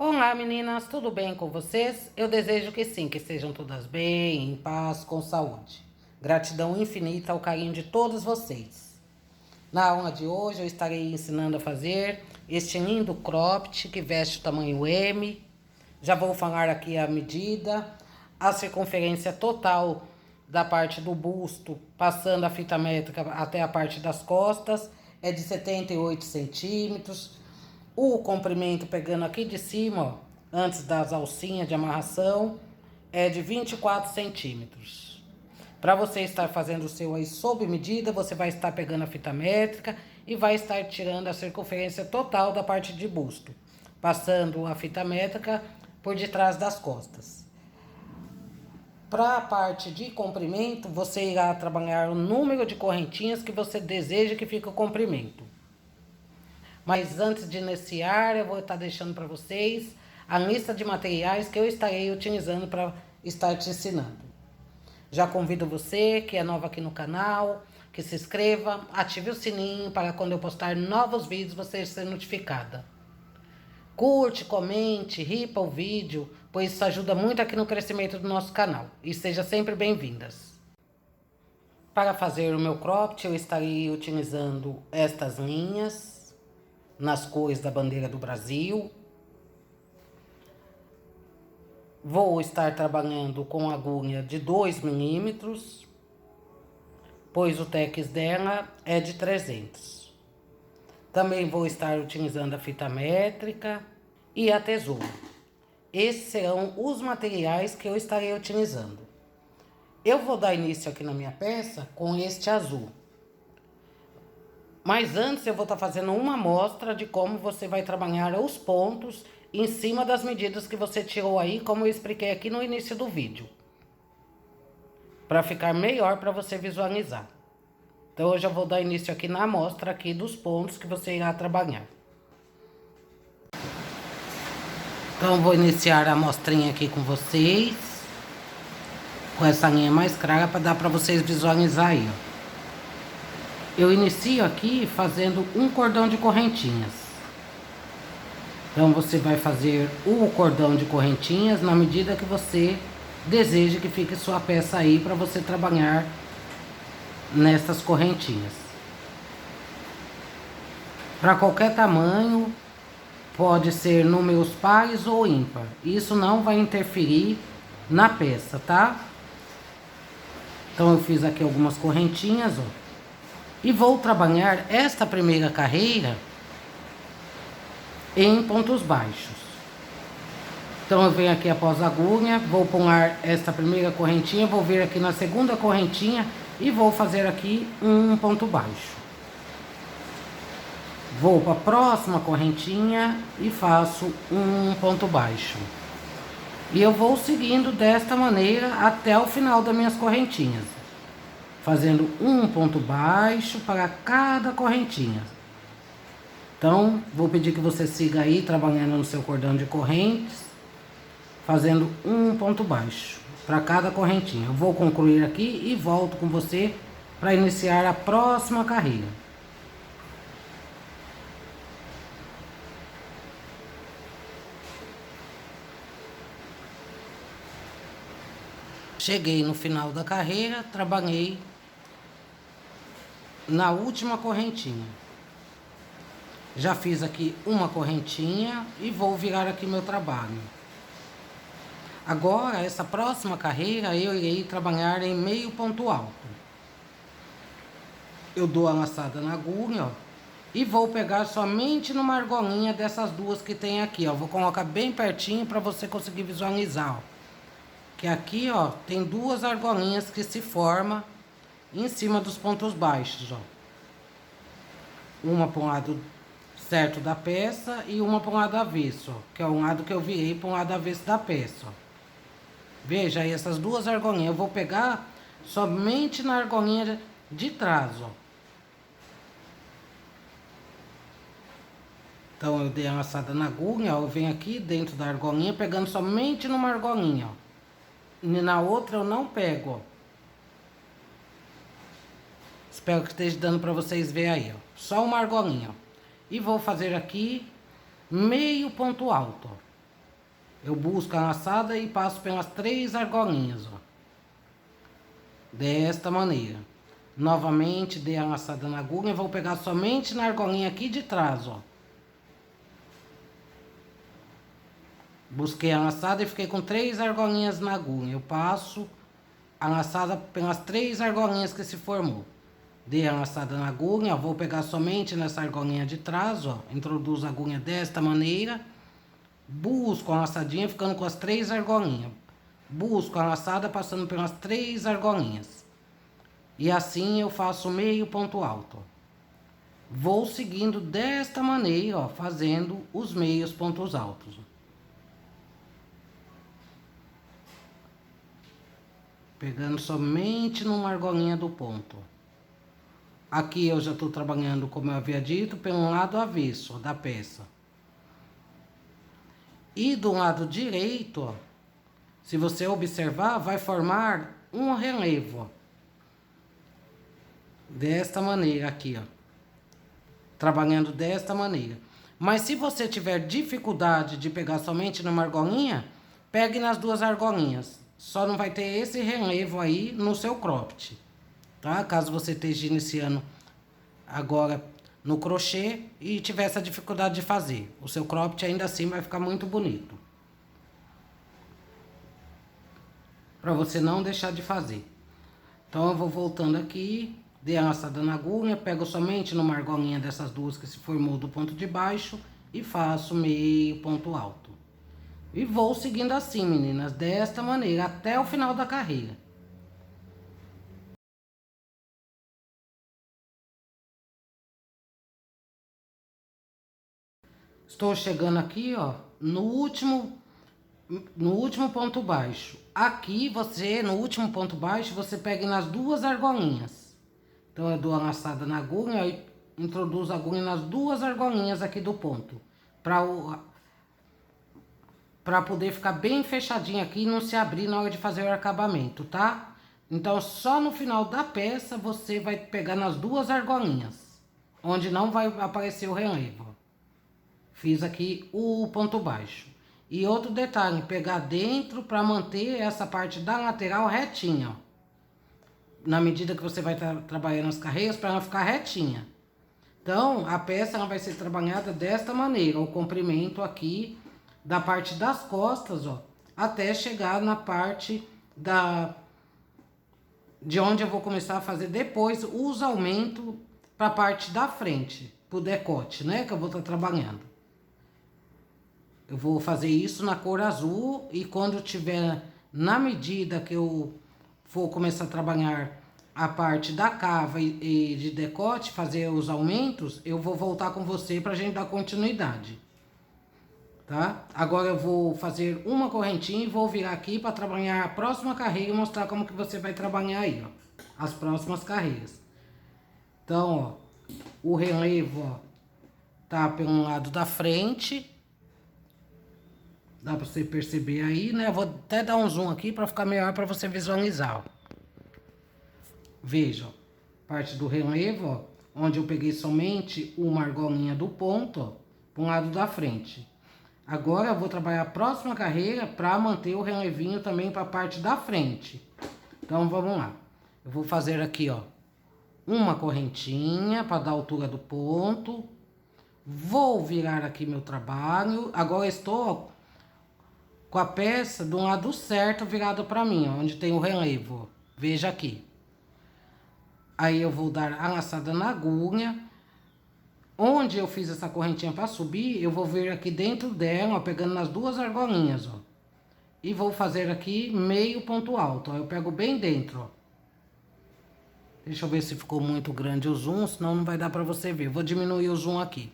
Olá meninas, tudo bem com vocês? Eu desejo que sim, que estejam todas bem, em paz, com saúde. Gratidão infinita ao carinho de todos vocês. Na aula de hoje eu estarei ensinando a fazer este lindo cropped que veste o tamanho M. Já vou falar aqui a medida, a circunferência total da parte do busto, passando a fita métrica até a parte das costas, é de 78 centímetros. O comprimento pegando aqui de cima, ó, antes das alcinhas de amarração, é de 24 centímetros. Para você estar fazendo o seu aí sob medida, você vai estar pegando a fita métrica e vai estar tirando a circunferência total da parte de busto, passando a fita métrica por detrás das costas. Para a parte de comprimento, você irá trabalhar o número de correntinhas que você deseja que fique o comprimento. Mas antes de iniciar, eu vou estar deixando para vocês a lista de materiais que eu estarei utilizando para estar te ensinando. Já convido você que é nova aqui no canal, que se inscreva, ative o sininho para quando eu postar novos vídeos você ser notificada. Curte, comente, ripa o vídeo, pois isso ajuda muito aqui no crescimento do nosso canal. E sejam sempre bem-vindas. Para fazer o meu cropped, eu estarei utilizando estas linhas nas cores da bandeira do Brasil. Vou estar trabalhando com agulha de 2 milímetros, pois o tex dela é de 300. Também vou estar utilizando a fita métrica e a tesoura. Esses serão os materiais que eu estarei utilizando. Eu vou dar início aqui na minha peça com este azul. Mas antes eu vou estar fazendo uma amostra de como você vai trabalhar os pontos em cima das medidas que você tirou aí, como eu expliquei aqui no início do vídeo. Para ficar melhor para você visualizar. Então eu já vou dar início aqui na amostra aqui dos pontos que você irá trabalhar. Então eu vou iniciar a amostrinha aqui com vocês. Com essa linha mais clara para dar para vocês visualizar aí, ó. Eu inicio aqui fazendo um cordão de correntinhas. Então você vai fazer o cordão de correntinhas na medida que você deseja que fique sua peça aí para você trabalhar nessas correntinhas. Para qualquer tamanho, pode ser números pares ou ímpar. Isso não vai interferir na peça, tá? Então eu fiz aqui algumas correntinhas, ó. E vou trabalhar esta primeira carreira em pontos baixos. Então eu venho aqui após a agulha, vou pular esta primeira correntinha, vou vir aqui na segunda correntinha e vou fazer aqui um ponto baixo. Vou para a próxima correntinha e faço um ponto baixo. E eu vou seguindo desta maneira até o final das minhas correntinhas, fazendo um ponto baixo para cada correntinha. Então, vou pedir que você siga aí, trabalhando no seu cordão de correntes, fazendo um ponto baixo para cada correntinha. Eu vou concluir aqui e volto com você para iniciar a próxima carreira. Cheguei no final da carreira, trabalhei na última correntinha. Já fiz aqui uma correntinha e vou virar aqui meu trabalho. Agora, essa próxima carreira, eu irei trabalhar em meio ponto alto. Eu dou a laçada na agulha, ó, e vou pegar somente numa argolinha dessas duas que tem aqui, ó. Vou colocar bem pertinho para você conseguir visualizar, ó. Que aqui, ó, tem duas argolinhas que se formam em cima dos pontos baixos, ó. Uma para um lado certo da peça e uma para um lado avesso, ó, que é o lado que eu virei para um lado avesso da peça, ó. Veja aí essas duas argolinhas. Eu vou pegar somente na argolinha de trás, ó. Então eu dei a laçada na agulha, ó, eu venho aqui dentro da argolinha pegando somente numa argolinha, ó. E na outra eu não pego, ó. Espero que esteja dando para vocês verem aí, ó. Só uma argolinha, ó. E vou fazer aqui meio ponto alto, ó. Eu busco a laçada e passo pelas 3 argolinhas, ó. Desta maneira. Novamente, dei a laçada na agulha e vou pegar somente na argolinha aqui de trás, ó. Busquei a laçada e fiquei com 3 argolinhas na agulha. Eu passo a laçada pelas 3 argolinhas que se formou. Dei a laçada na agulha, vou pegar somente nessa argolinha de trás, ó. Introduzo a agulha desta maneira. Busco a laçadinha ficando com as 3 argolinhas. Busco a laçada passando pelas 3 argolinhas. E assim eu faço meio ponto alto. Vou seguindo desta maneira, ó, fazendo os meios pontos altos. Pegando somente numa argolinha do ponto. Aqui eu já estou trabalhando, como eu havia dito, pelo lado avesso da peça. E do lado direito, ó, se você observar, vai formar um relevo, ó. Desta maneira aqui, ó. Trabalhando desta maneira. Mas se você tiver dificuldade de pegar somente numa argolinha, pegue nas 2 argolinhas. Só não vai ter esse relevo aí no seu cropped, tá? Caso você esteja iniciando agora no crochê e tiver essa dificuldade de fazer. O seu cropped ainda assim vai ficar muito bonito. Pra você não deixar de fazer. Então eu vou voltando aqui, dei a laçada na agulha, pego somente numa argolinha dessas 2 que se formou do ponto de baixo e faço meio ponto alto. E vou seguindo assim, meninas, desta maneira, até o final da carreira. Estou chegando aqui, ó, no último ponto baixo. Aqui você, no último ponto baixo, você pega nas 2 argolinhas. Então eu dou a laçada na agulha e introduzo a agulha nas 2 argolinhas aqui do ponto. Pra poder ficar bem fechadinho aqui e não se abrir na hora de fazer o acabamento, tá? Então só no final da peça você vai pegar nas 2 argolinhas, onde não vai aparecer o relevo. Fiz aqui o ponto baixo. E outro detalhe, pegar dentro para manter essa parte da lateral retinha, ó. Na medida que você vai trabalhando as carreiras, para ela ficar retinha. Então, a peça ela vai ser trabalhada desta maneira, o comprimento aqui da parte das costas, ó, até chegar na parte de onde eu vou começar a fazer depois os aumentos para a parte da frente, pro decote, né, que eu vou estar trabalhando. Eu vou fazer isso na cor azul e quando tiver na medida que eu for começar a trabalhar a parte da cava e de decote, fazer os aumentos, eu vou voltar com você pra gente dar continuidade. Tá? Agora eu vou fazer uma correntinha e vou virar aqui para trabalhar a próxima carreira e mostrar como que você vai trabalhar aí, ó, as próximas carreiras. Então, ó, o relevo, ó, tá pelo lado da frente. Dá para você perceber aí, né? Eu vou até dar um zoom aqui para ficar melhor para você visualizar, ó. Veja, ó, parte do relevo, ó, onde eu peguei somente uma argolinha do ponto, ó, para um lado da frente. Agora eu vou trabalhar a próxima carreira para manter o relevinho também para a parte da frente. Então vamos lá. Eu vou fazer aqui, ó, uma correntinha para dar a altura do ponto. Vou virar aqui meu trabalho. Agora estou, ó, com a peça do lado certo virado para mim, ó, onde tem o relevo. Veja aqui. Aí eu vou dar a laçada na agulha. Onde eu fiz essa correntinha para subir, eu vou vir aqui dentro dela, ó, pegando nas 2 argolinhas, ó. E vou fazer aqui meio ponto alto, ó. Eu pego bem dentro, ó. Deixa eu ver se ficou muito grande o zoom, senão não vai dar para você ver. Vou diminuir o zoom aqui.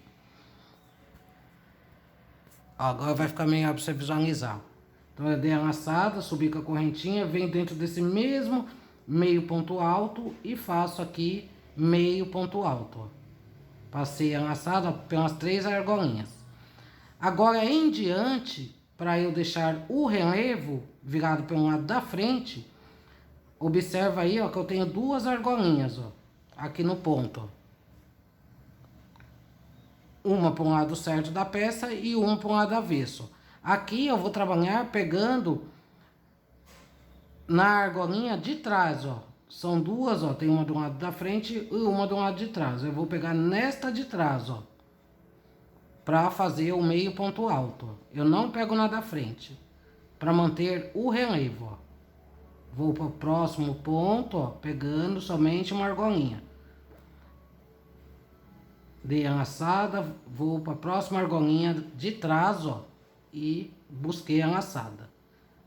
Ó, agora vai ficar melhor para você visualizar. Então eu dei a laçada, subi com a correntinha, venho dentro desse mesmo meio ponto alto e faço aqui meio ponto alto, ó. Passei a laçada pelas 3 argolinhas. Agora em diante, para eu deixar o relevo virado pelo lado da frente, observa aí, ó, que eu tenho 2 argolinhas, ó, aqui no ponto, ó. Uma para um lado certo da peça e uma para um lado avesso. Aqui eu vou trabalhar pegando na argolinha de trás, ó. São duas, ó. Tem uma do lado da frente e uma do lado de trás. Eu vou pegar nesta de trás, ó, pra fazer o meio ponto alto. Eu não pego na da frente, pra manter o relevo, ó. Vou pro próximo ponto, ó, pegando somente uma argolinha. Dei a laçada, vou pra próxima argolinha de trás, ó, e busquei a laçada.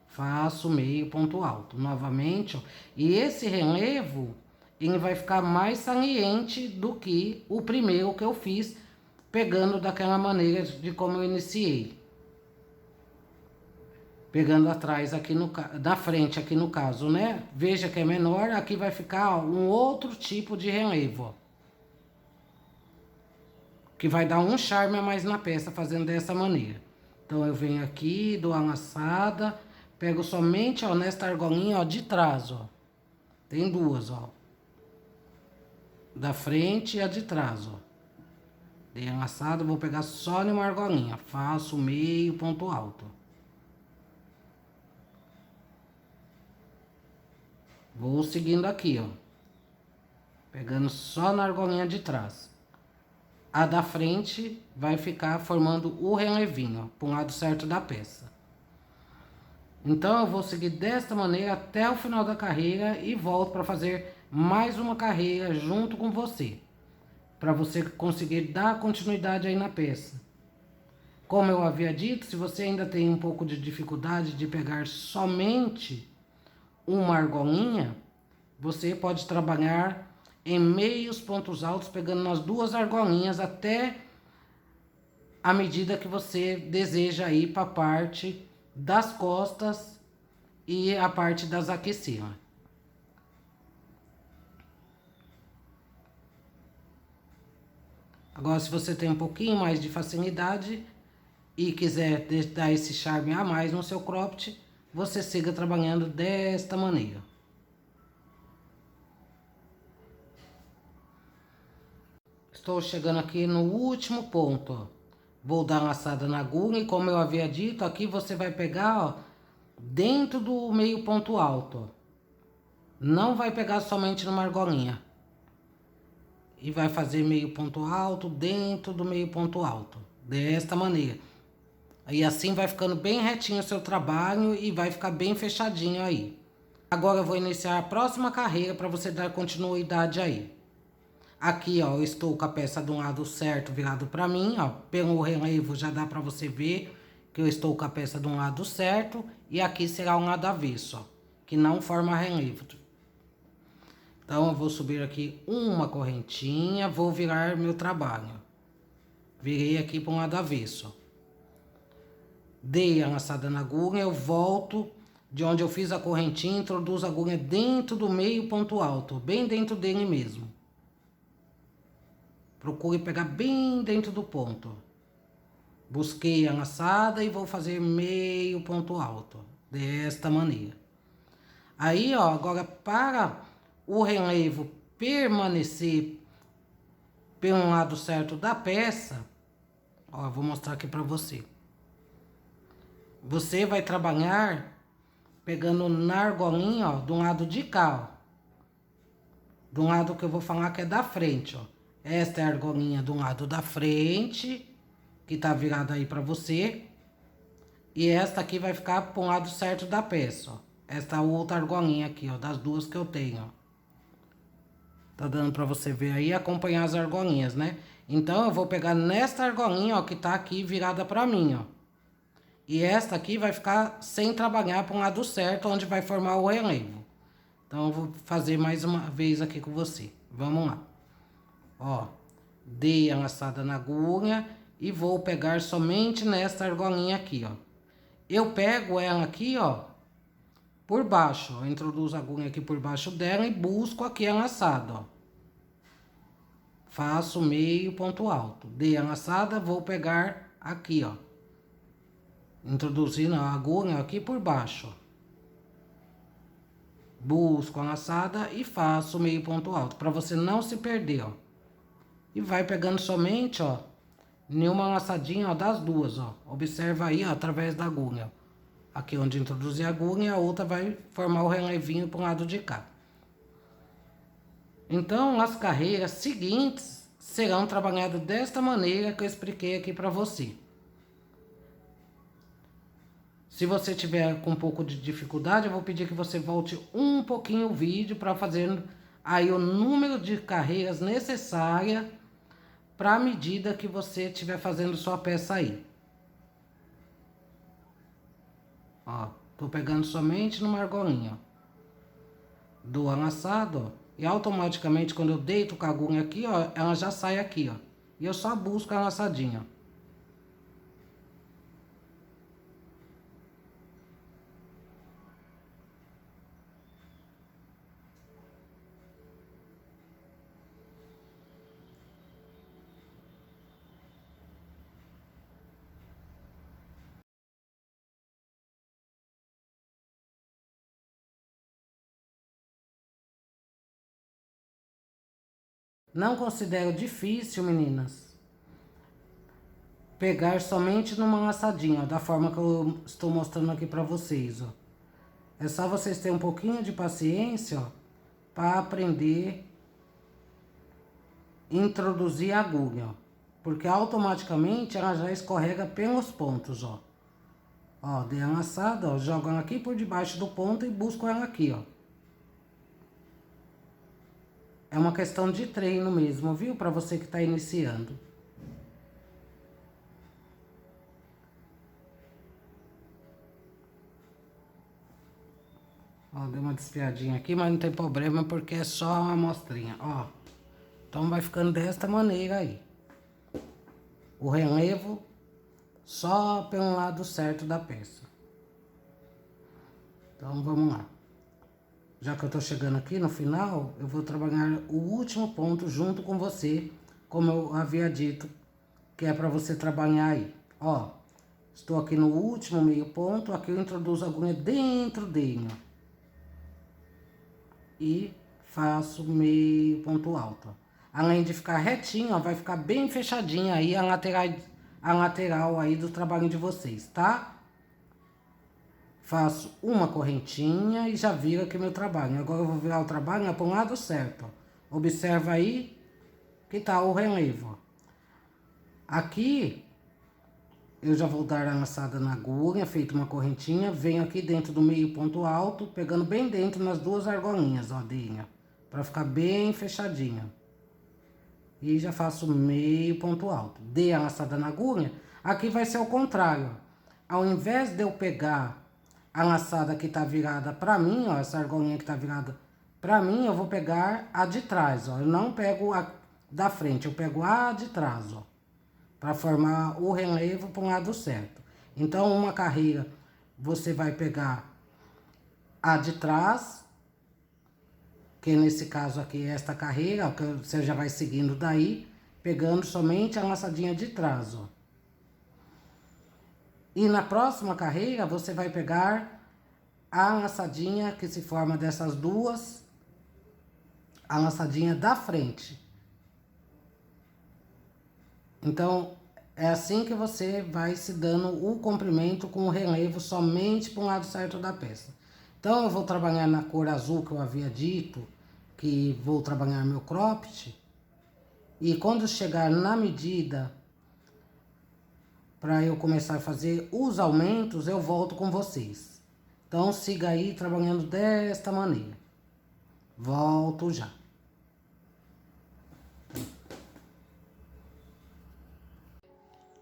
Faço meio ponto alto novamente, ó. E esse relevo, ele vai ficar mais saliente do que o primeiro que eu fiz, pegando daquela maneira de como eu iniciei. Pegando atrás aqui na frente aqui no caso, né? Veja que é menor, aqui vai ficar, ó, um outro tipo de relevo, ó, que vai dar um charme a mais na peça fazendo dessa maneira. Então eu venho aqui, dou a laçada, pego somente, ó, nesta argolinha, ó, de trás, ó. Tem duas, ó. Da frente e a de trás, ó. Dei a laçada, vou pegar só numa argolinha. Faço meio ponto alto. Vou seguindo aqui, ó. Pegando só na argolinha de trás. A da frente vai ficar formando o relevinho, ó, para um lado certo da peça. Então eu vou seguir desta maneira até o final da carreira e volto para fazer mais uma carreira junto com você, para você conseguir dar continuidade aí na peça. Como eu havia dito, se você ainda tem um pouco de dificuldade de pegar somente uma argolinha, você pode trabalhar em meios pontos altos, pegando nas duas argolinhas até a medida que você deseja ir para a parte das costas e a parte das aquecidas. Agora, se você tem um pouquinho mais de facilidade e quiser dar esse charme a mais no seu cropped, você siga trabalhando desta maneira. Estou chegando aqui no último ponto, ó. Vou dar uma laçada na agulha e, como eu havia dito, aqui você vai pegar, ó, dentro do meio ponto alto, ó. Não vai pegar somente numa argolinha. E vai fazer meio ponto alto dentro do meio ponto alto, desta maneira. E assim vai ficando bem retinho o seu trabalho e vai ficar bem fechadinho aí. Agora eu vou iniciar a próxima carreira para você dar continuidade aí. Aqui, ó, eu estou com a peça de um lado certo virado para mim, ó. Pelo relevo já dá para você ver que eu estou com a peça de um lado certo. E aqui será um lado avesso, ó, que não forma relevo. Então, eu vou subir aqui uma correntinha, vou virar meu trabalho. Virei aqui para um lado avesso, ó. Dei a laçada na agulha, eu volto de onde eu fiz a correntinha, introduzo a agulha dentro do meio ponto alto, bem dentro dele mesmo. Procure pegar bem dentro do ponto. Busquei a laçada e vou fazer meio ponto alto, desta maneira. Aí, ó, agora para o relevo permanecer pelo lado certo da peça, ó, vou mostrar aqui pra você. Você vai trabalhar pegando na argolinha, ó, do lado de cá, ó. Do lado que eu vou falar que é da frente, ó. Esta é a argolinha do lado da frente, que tá virada aí pra você. E esta aqui vai ficar pro lado certo da peça, ó. Esta outra argolinha aqui, ó, das duas que eu tenho, ó. Tá dando pra você ver aí e acompanhar as argolinhas, né? Então, eu vou pegar nesta argolinha, ó, que tá aqui virada pra mim, ó. E esta aqui vai ficar sem trabalhar para um lado certo, onde vai formar o relevo. Então, eu vou fazer mais uma vez aqui com você. Vamos lá. Ó, dei a laçada na agulha e vou pegar somente nesta argolinha aqui, ó. Eu pego ela aqui, ó, por baixo, ó. Introduzo a agulha aqui por baixo dela e busco aqui a laçada, ó. Faço meio ponto alto. Dei a laçada, vou pegar aqui, ó. Introduzindo a agulha aqui por baixo, ó. Busco a laçada e faço meio ponto alto, para você não se perder, ó. E vai pegando somente, ó, em uma laçadinha, ó, das duas, ó. Observa aí, ó, através da agulha. Aqui onde introduzir a agulha, a outra vai formar o relevinho para o lado de cá. Então, as carreiras seguintes serão trabalhadas desta maneira que eu expliquei aqui para você. Se você tiver com um pouco de dificuldade, eu vou pedir que você volte um pouquinho o vídeo para fazer aí o número de carreiras necessárias para a medida que você estiver fazendo sua peça aí. Ó, tô pegando somente numa argolinha, ó. Dou a laçada, ó, e automaticamente quando eu deito com a agulha aqui, ó, ela já sai aqui, ó. E eu só busco a laçadinha. Não considero difícil, meninas, pegar somente numa laçadinha, ó, da forma que eu estou mostrando aqui pra vocês, ó. É só vocês terem um pouquinho de paciência, ó, para aprender a introduzir a agulha, ó. Porque automaticamente ela já escorrega pelos pontos, ó. Ó, dei a laçada, ó, jogo ela aqui por debaixo do ponto e busco ela aqui, ó. É uma questão de treino mesmo, viu? Para você que tá iniciando. Ó, deu uma desfiadinha aqui, mas não tem problema porque é só uma amostrinha, ó. Então vai ficando desta maneira aí. O relevo só pelo lado certo da peça. Então vamos lá. Já que eu tô chegando aqui no final, eu vou trabalhar o último ponto junto com você, como eu havia dito, que é para você trabalhar aí. Ó, estou aqui no último meio ponto, aqui eu introduzo a agulha dentro dele, ó. E faço meio ponto alto, ó. Além de ficar retinho, ó, vai ficar bem fechadinha aí a lateral aí do trabalho de vocês, tá? Faço uma correntinha e já viro aqui meu trabalho. Agora eu vou virar o trabalho para o lado certo, ó. Observa aí que tá o relevo, ó. Aqui eu já vou dar a laçada na agulha, feito uma correntinha, venho aqui dentro do meio ponto alto, pegando bem dentro nas duas argolinhas, ó, dele, para ficar bem fechadinha. E já faço meio ponto alto. Dei a laçada na agulha, aqui vai ser o contrário. Ao invés de eu pegar a laçada que tá virada pra mim, ó, essa argolinha que tá virada pra mim, eu vou pegar a de trás, ó. Eu não pego a da frente, eu pego a de trás, ó, para formar o relevo para um lado certo. Então, uma carreira, você vai pegar a de trás, que nesse caso aqui é esta carreira, ó, que você já vai seguindo daí, pegando somente a laçadinha de trás, ó. E na próxima carreira, você vai pegar a laçadinha que se forma dessas duas, a laçadinha da frente. Então, é assim que você vai se dando o comprimento com o relevo somente para um lado certo da peça. Então, eu vou trabalhar na cor azul que eu havia dito, que vou trabalhar meu cropped. E quando chegar na medida para eu começar a fazer os aumentos, eu volto com vocês. Então, siga aí trabalhando desta maneira. Volto já.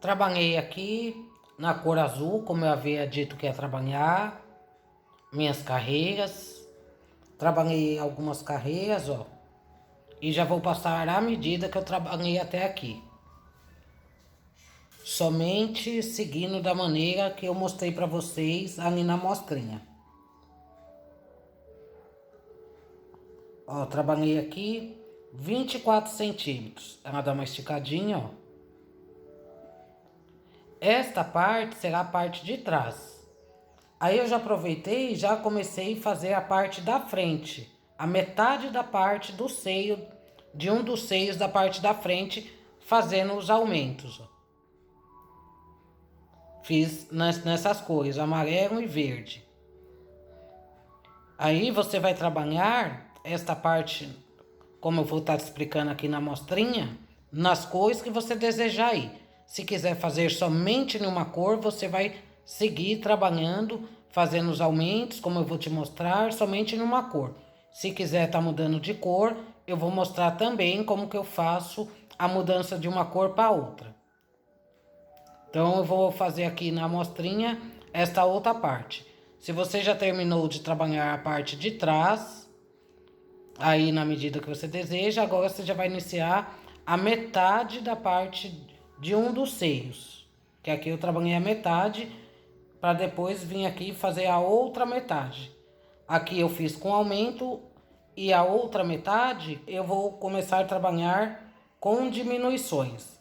Trabalhei aqui na cor azul, como eu havia dito que ia trabalhar. Minhas carreiras. Trabalhei algumas carreiras, ó. E já vou passar a medida que eu trabalhei até aqui. Somente seguindo da maneira que eu mostrei pra vocês ali na mostrinha. Ó, trabalhei aqui 24 centímetros. Ela dá uma esticadinha, ó. Esta parte será a parte de trás. Aí eu já aproveitei e já comecei a fazer a parte da frente. A metade da parte do seio, de um dos seios da parte da frente, fazendo os aumentos, ó. Fiz nessas cores, amarelo e verde. Aí você vai trabalhar esta parte, como eu vou estar te explicando aqui na amostrinha, nas cores que você desejar aí. Se quiser fazer somente numa cor, você vai seguir trabalhando, fazendo os aumentos, como eu vou te mostrar, somente numa cor. Se quiser estar mudando de cor, eu vou mostrar também como que eu faço a mudança de uma cor para outra. Então, eu vou fazer aqui na amostrinha esta outra parte. Se você já terminou de trabalhar a parte de trás, aí na medida que você deseja, agora você já vai iniciar a metade da parte de um dos seios. Que aqui eu trabalhei a metade, para depois vir aqui fazer a outra metade. Aqui eu fiz com aumento e a outra metade eu vou começar a trabalhar com diminuições.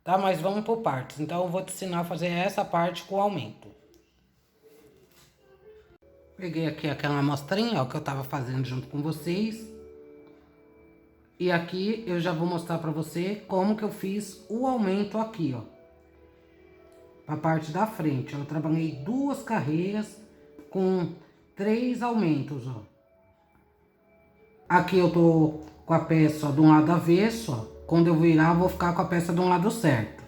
Tá? Mas vamos por partes. Então, eu vou te ensinar a fazer essa parte com aumento. Peguei aqui aquela amostrinha, ó, que eu tava fazendo junto com vocês. E aqui eu já vou mostrar pra você como que eu fiz o aumento aqui, ó. Pra parte da frente, ó. Eu trabalhei 2 carreiras com 3 aumentos, ó. Aqui eu tô com a peça, ó, de um lado avesso, ó. Quando eu virar, eu vou ficar com a peça do lado certo.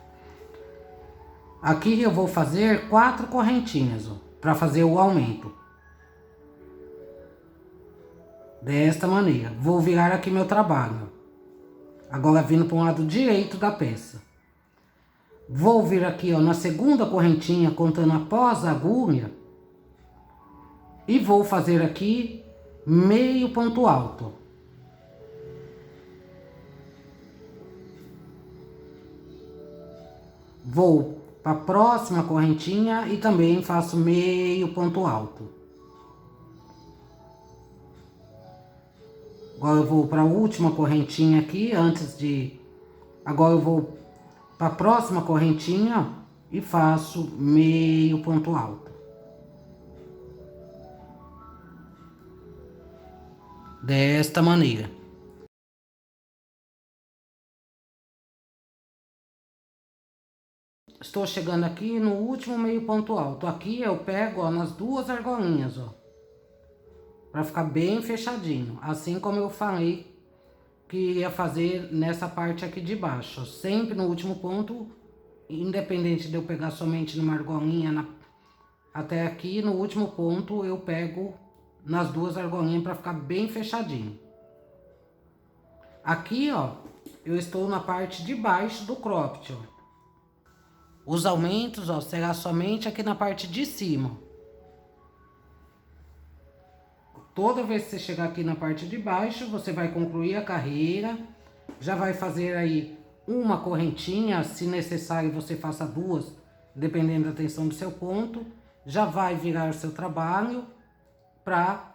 Aqui eu vou fazer 4 correntinhas, ó, para fazer o aumento. Desta maneira. Vou virar aqui meu trabalho. Agora vindo para o lado direito da peça. Vou vir aqui, ó, na segunda correntinha, contando após a agulha. E vou fazer aqui meio ponto alto. Vou para a próxima correntinha e também faço meio ponto alto. Agora eu vou para a última correntinha aqui, Agora eu vou para a próxima correntinha e faço meio ponto alto. Desta maneira. Estou chegando aqui no último meio ponto alto. Aqui eu pego, ó, nas 2 argolinhas, ó. Pra ficar bem fechadinho. Assim como eu falei que ia fazer nessa parte aqui de baixo. Ó. Sempre no último ponto, independente de eu pegar somente numa argolinha até aqui, no último ponto eu pego nas 2 argolinhas pra ficar bem fechadinho. Aqui, ó, eu estou na parte de baixo do cropped, ó. Os aumentos, ó, será somente aqui na parte de cima. Toda vez que você chegar aqui na parte de baixo, você vai concluir a carreira. Já vai fazer aí uma correntinha, se necessário você faça 2, dependendo da tensão do seu ponto. Já vai virar o seu trabalho para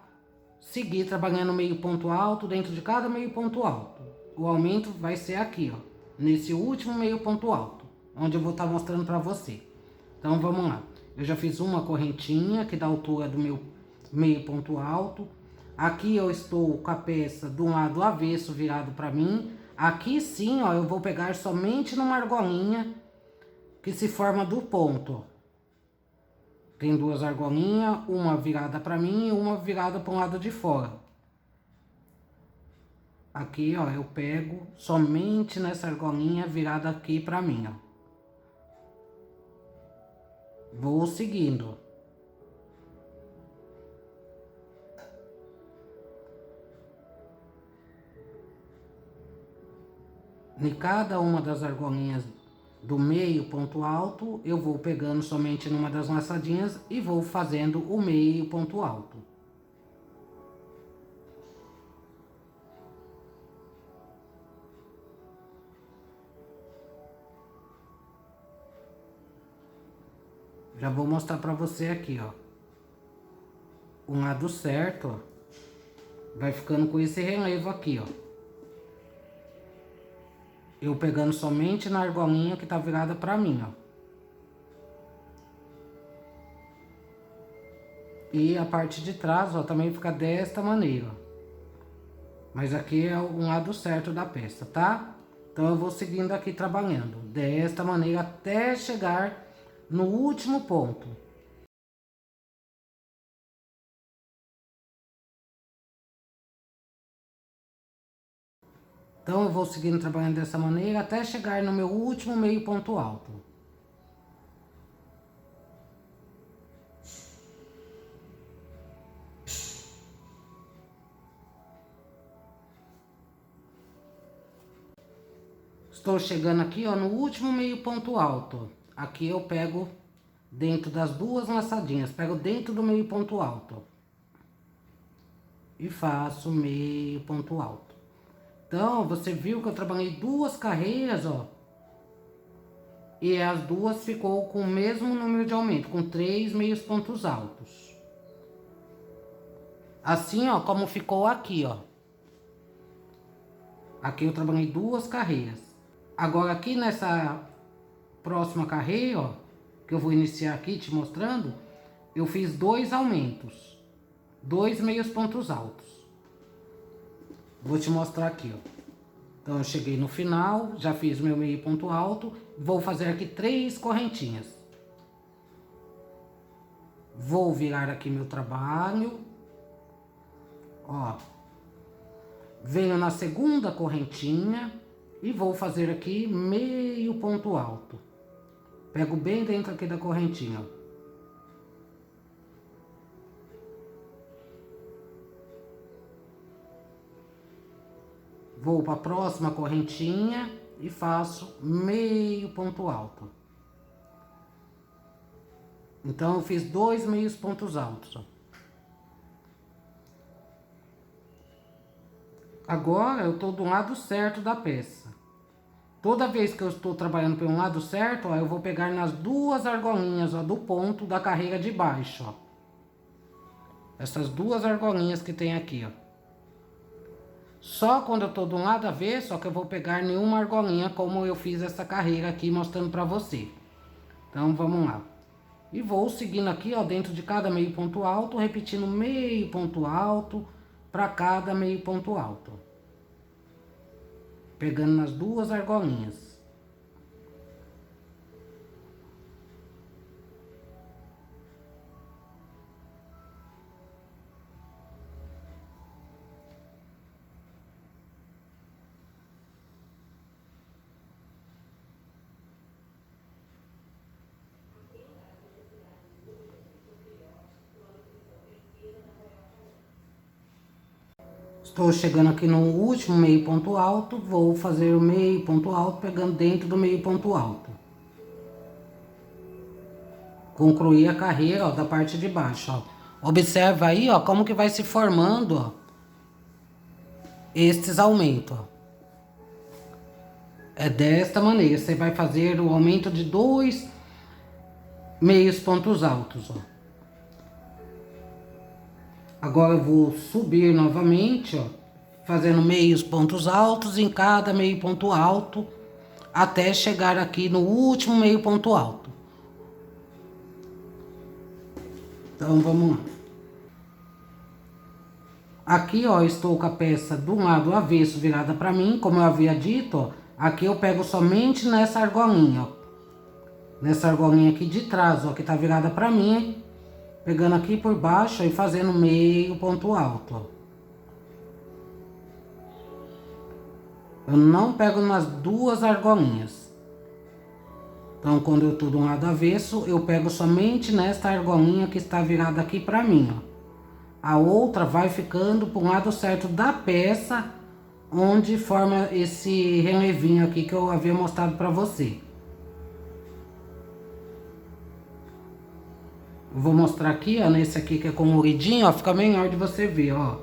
seguir trabalhando meio ponto alto dentro de cada meio ponto alto. O aumento vai ser aqui, ó, nesse último meio ponto alto, onde eu vou estar mostrando para você. Então, vamos lá. Eu já fiz uma correntinha que dá a altura do meu meio ponto alto. Aqui eu estou com a peça do lado avesso virado para mim. Aqui sim, ó, eu vou pegar somente numa argolinha que se forma do ponto. Tem 2 argolinhas, uma virada para mim e uma virada para o lado de fora. Aqui, ó, eu pego somente nessa argolinha virada aqui para mim, ó. Vou seguindo. Em cada uma das argolinhas do meio ponto alto, eu vou pegando somente numa das laçadinhas e vou fazendo o meio ponto alto. Já vou mostrar pra você aqui, ó. O lado certo, ó, vai ficando com esse relevo aqui, ó. Eu pegando somente na argolinha que tá virada pra mim, ó. E a parte de trás, ó, também fica desta maneira, ó. Mas aqui é o lado certo da peça, tá? Então eu vou seguindo aqui trabalhando desta maneira até chegar no último ponto. Então, eu vou seguindo trabalhando dessa maneira até chegar no meu último meio ponto alto. Estou chegando aqui, ó, no último meio ponto alto. Aqui eu pego dentro das duas laçadinhas, pego dentro do meio ponto alto. E faço meio ponto alto. Então, você viu que eu trabalhei duas carreiras, ó. E as duas ficou com o mesmo número de aumento, com 3 meios pontos altos. Assim, ó, como ficou aqui, ó. Aqui eu trabalhei duas carreiras. Agora aqui nessa próxima carreira, ó, que eu vou iniciar aqui te mostrando, eu fiz 2 aumentos. 2 meios pontos altos. Vou te mostrar aqui, ó. Então, eu cheguei no final, já fiz meu meio ponto alto. Vou fazer aqui 3 correntinhas. Vou virar aqui meu trabalho. Ó. Venho na segunda correntinha e vou fazer aqui meio ponto alto. Pego bem dentro aqui da correntinha, ó. Vou para a próxima correntinha e faço meio ponto alto. Então, eu fiz 2 meios pontos altos, ó. Agora, eu tô do lado certo da peça. Toda vez que eu estou trabalhando pelo lado certo, ó, eu vou pegar nas duas argolinhas, ó, do ponto da carreira de baixo, ó. Essas duas argolinhas que tem aqui, ó. Só quando eu tô do lado avesso, ó, que eu vou pegar nenhuma argolinha, como eu fiz essa carreira aqui, mostrando pra você. Então, vamos lá. E vou seguindo aqui, ó, dentro de cada meio ponto alto, repetindo meio ponto alto pra cada meio ponto alto. Pegando nas duas argolinhas. Estou chegando aqui no último meio ponto alto, vou fazer o meio ponto alto pegando dentro do meio ponto alto. Concluir a carreira, ó, da parte de baixo, ó. Observa aí, ó, como que vai se formando, ó, estes aumentos, ó. É desta maneira, você vai fazer o aumento de 2 meios pontos altos, ó. Agora eu vou subir novamente, ó, fazendo meios pontos altos em cada meio ponto alto, até chegar aqui no último meio ponto alto. Então, vamos lá. Aqui, ó, estou com a peça do lado avesso virada pra mim, como eu havia dito, ó. Aqui eu pego somente nessa argolinha, ó. Nessa argolinha aqui de trás, ó, que tá virada pra mim. Pegando aqui por baixo, ó, e fazendo meio ponto alto, ó. Eu não pego nas duas argolinhas. Então, quando eu tô do lado avesso, eu pego somente nesta argolinha que está virada aqui pra mim, ó. A outra vai ficando pro lado certo da peça, onde forma esse relevinho aqui que eu havia mostrado pra você. Eu vou mostrar aqui, ó, nesse aqui que é coloridinho, ó, fica melhor de você ver, ó.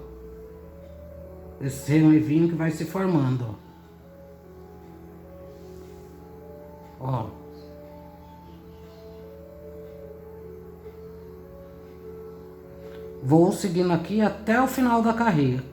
Esse relevinho que vai se formando, ó. Ó. Vou seguindo aqui até o final da carreira.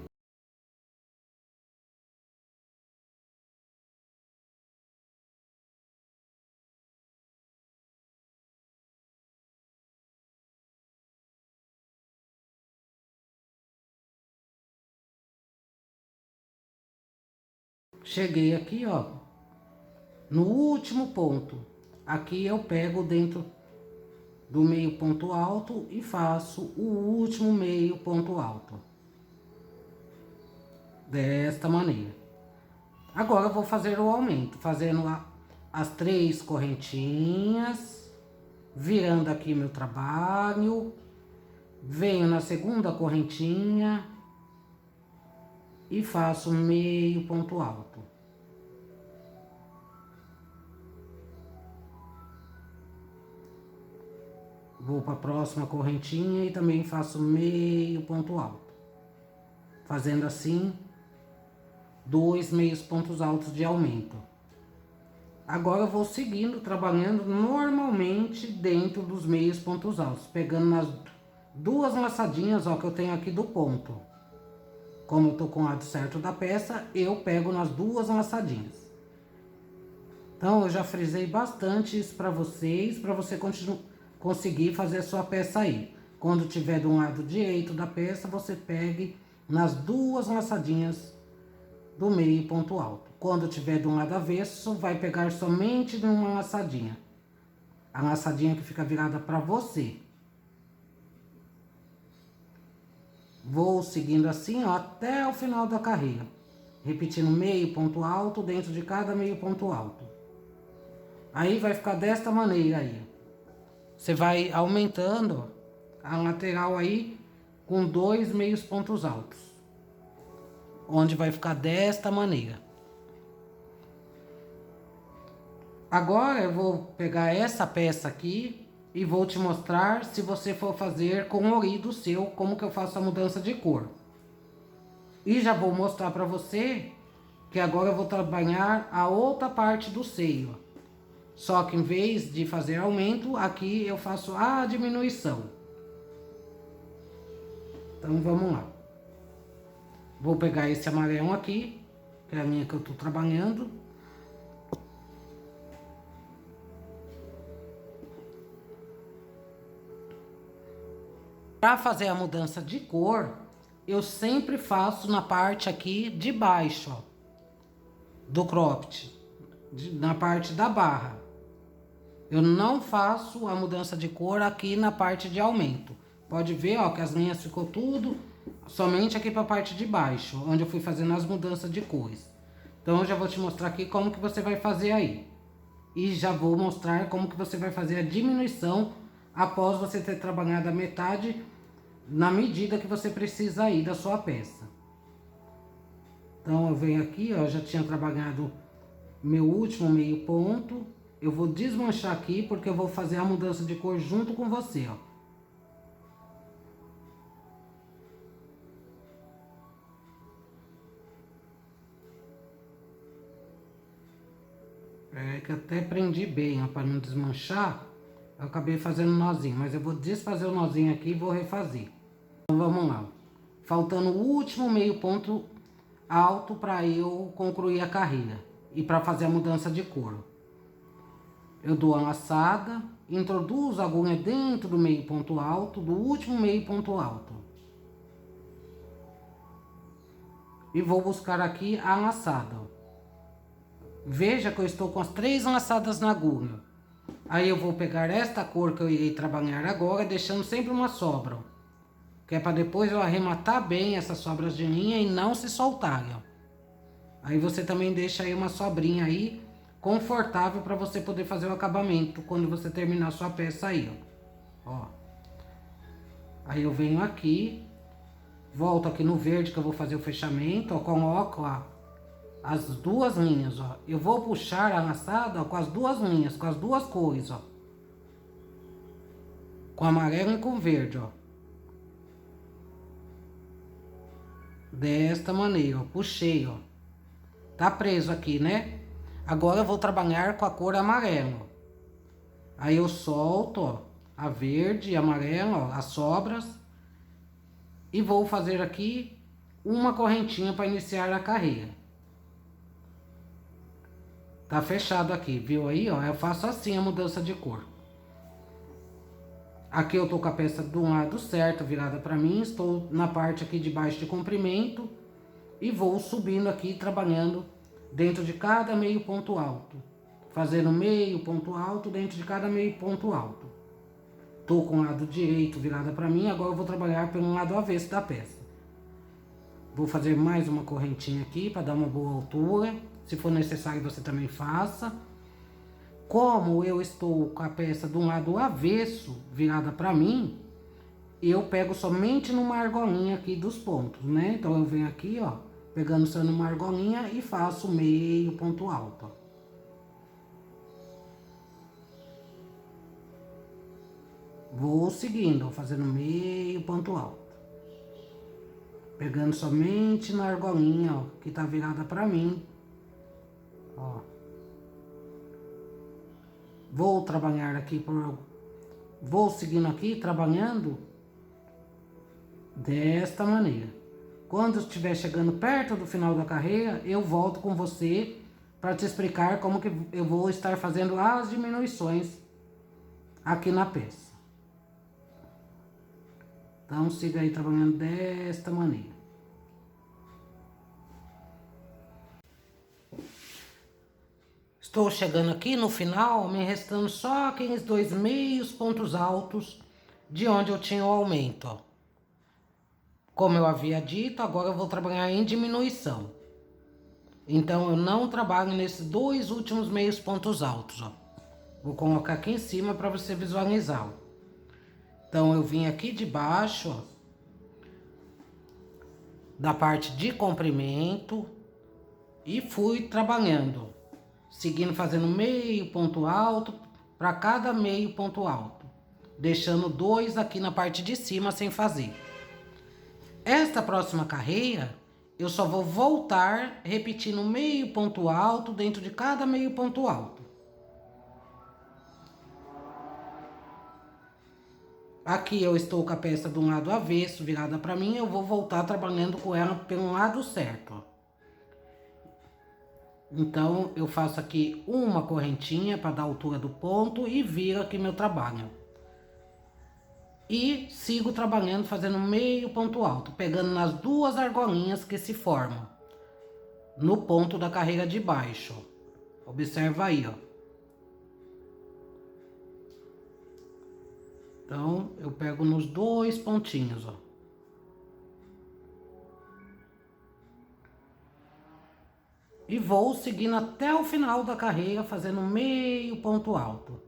Cheguei aqui, ó, no último ponto. Aqui eu pego dentro do meio ponto alto e faço o último meio ponto alto. Desta maneira. Agora eu vou fazer o aumento, fazendo as 3 correntinhas, virando aqui meu trabalho, venho na segunda correntinha e faço meio ponto alto. Vou para a próxima correntinha e também faço meio ponto alto. Fazendo assim, 2 meios pontos altos de aumento. Agora eu vou seguindo, trabalhando normalmente dentro dos meios pontos altos, pegando nas 2 laçadinhas, ó, que eu tenho aqui do ponto. Como eu tô com o lado certo da peça, eu pego nas 2 laçadinhas. Então, eu já frisei bastante isso para você conseguir fazer a sua peça aí. Quando tiver do lado direito da peça, você pegue nas 2 laçadinhas do meio ponto alto. Quando tiver do lado avesso, vai pegar somente numa laçadinha. A laçadinha que fica virada para você. Vou seguindo assim, ó, até o final da carreira. Repetindo meio ponto alto dentro de cada meio ponto alto. Aí vai ficar desta maneira aí. Você vai aumentando a lateral aí com 2 meios pontos altos. Onde vai ficar desta maneira. Agora eu vou pegar essa peça aqui e vou te mostrar, se você for fazer com o orido seu, como que eu faço a mudança de cor. E já vou mostrar para você que agora eu vou trabalhar a outra parte do seio. Só que em vez de fazer aumento, aqui eu faço a diminuição. Então vamos lá. Vou pegar esse amarelo aqui, que é a linha que eu tô trabalhando. Para fazer a mudança de cor, eu sempre faço na parte aqui de baixo, ó, do cropped, na parte da barra. Eu não faço a mudança de cor aqui na parte de aumento. Pode ver, ó, que as linhas ficou tudo somente aqui para a parte de baixo, onde eu fui fazendo as mudanças de cores. Então eu já vou te mostrar aqui como que você vai fazer aí. E já vou mostrar como que você vai fazer a diminuição após você ter trabalhado a metade na medida que você precisa aí da sua peça. Então eu venho aqui, ó, já tinha trabalhado meu último meio ponto. Eu vou desmanchar aqui porque eu vou fazer a mudança de cor junto com você, ó. É que eu até prendi bem, ó, para não desmanchar. Eu acabei fazendo nozinho, mas eu vou desfazer o nozinho aqui e vou refazer. Então vamos lá. Faltando o último meio ponto alto para eu concluir a carreira e para fazer a mudança de cor. Eu dou a laçada, introduzo a agulha dentro do meio ponto alto, do último meio ponto alto. E vou buscar aqui a laçada, ó. Veja que eu estou com as 3 laçadas na agulha. Aí eu vou pegar esta cor que eu irei trabalhar agora, deixando sempre uma sobra, ó, que é para depois eu arrematar bem essas sobras de linha e não se soltarem, ó. Aí você também deixa aí uma sobrinha aí, confortável para você poder fazer o acabamento quando você terminar a sua peça aí, ó. Aí eu venho aqui, volto aqui no verde que eu vou fazer o fechamento, ó, coloco, ó, as 2 linhas, ó. Eu vou puxar a laçada, ó, com as 2 linhas, com as 2 cores, ó. Com amarelo e com verde, ó. Desta maneira, ó. Puxei, ó. Tá preso aqui, né? Agora eu vou trabalhar com a cor amarela. Aí eu solto, ó, a verde e amarela, ó, as sobras. E vou fazer aqui uma correntinha para iniciar a carreira. Tá fechado aqui, viu aí, ó? Eu faço assim a mudança de cor. Aqui eu tô com a peça do lado certo, virada pra mim. Estou na parte aqui de baixo de comprimento. E vou subindo aqui, trabalhando dentro de cada meio ponto alto. Fazendo meio ponto alto dentro de cada meio ponto alto. Tô com o lado direito virada para mim, agora eu vou trabalhar pelo lado avesso da peça. Vou fazer mais uma correntinha aqui para dar uma boa altura. Se for necessário, você também faça. Como eu estou com a peça do lado avesso virada para mim, eu pego somente numa argolinha aqui dos pontos, né? Então eu venho aqui, ó, pegando só numa argolinha e faço meio ponto alto, ó. Vou seguindo, fazendo meio ponto alto. Pegando somente na argolinha, ó, que tá virada pra mim. Ó. Vou trabalhar aqui por... Vou seguindo aqui, trabalhando desta maneira. Quando estiver chegando perto do final da carreira, eu volto com você para te explicar como que eu vou estar fazendo as diminuições aqui na peça. Então, siga aí trabalhando desta maneira. Estou chegando aqui no final, me restando só aqueles 2 meios pontos altos de onde eu tinha o aumento, ó. Como eu havia dito, agora eu vou trabalhar em diminuição. Então, eu não trabalho nesses 2 últimos meios pontos altos, ó. Vou colocar aqui em cima para você visualizar, ó. Então, eu vim aqui de baixo, ó, da parte de comprimento e fui trabalhando, seguindo fazendo meio ponto alto para cada meio ponto alto, deixando 2 aqui na parte de cima sem fazer. Esta próxima carreira, eu só vou voltar repetindo meio ponto alto dentro de cada meio ponto alto. Aqui eu estou com a peça de um lado avesso, virada para mim, eu vou voltar trabalhando com ela pelo lado certo, ó. Então, eu faço aqui uma correntinha para dar a altura do ponto e viro aqui meu trabalho. E sigo trabalhando, fazendo meio ponto alto, pegando nas 2 argolinhas que se formam no ponto da carreira de baixo. Observa aí, ó. Então, eu pego nos 2 pontinhos, ó. E vou seguindo até o final da carreira, fazendo meio ponto alto.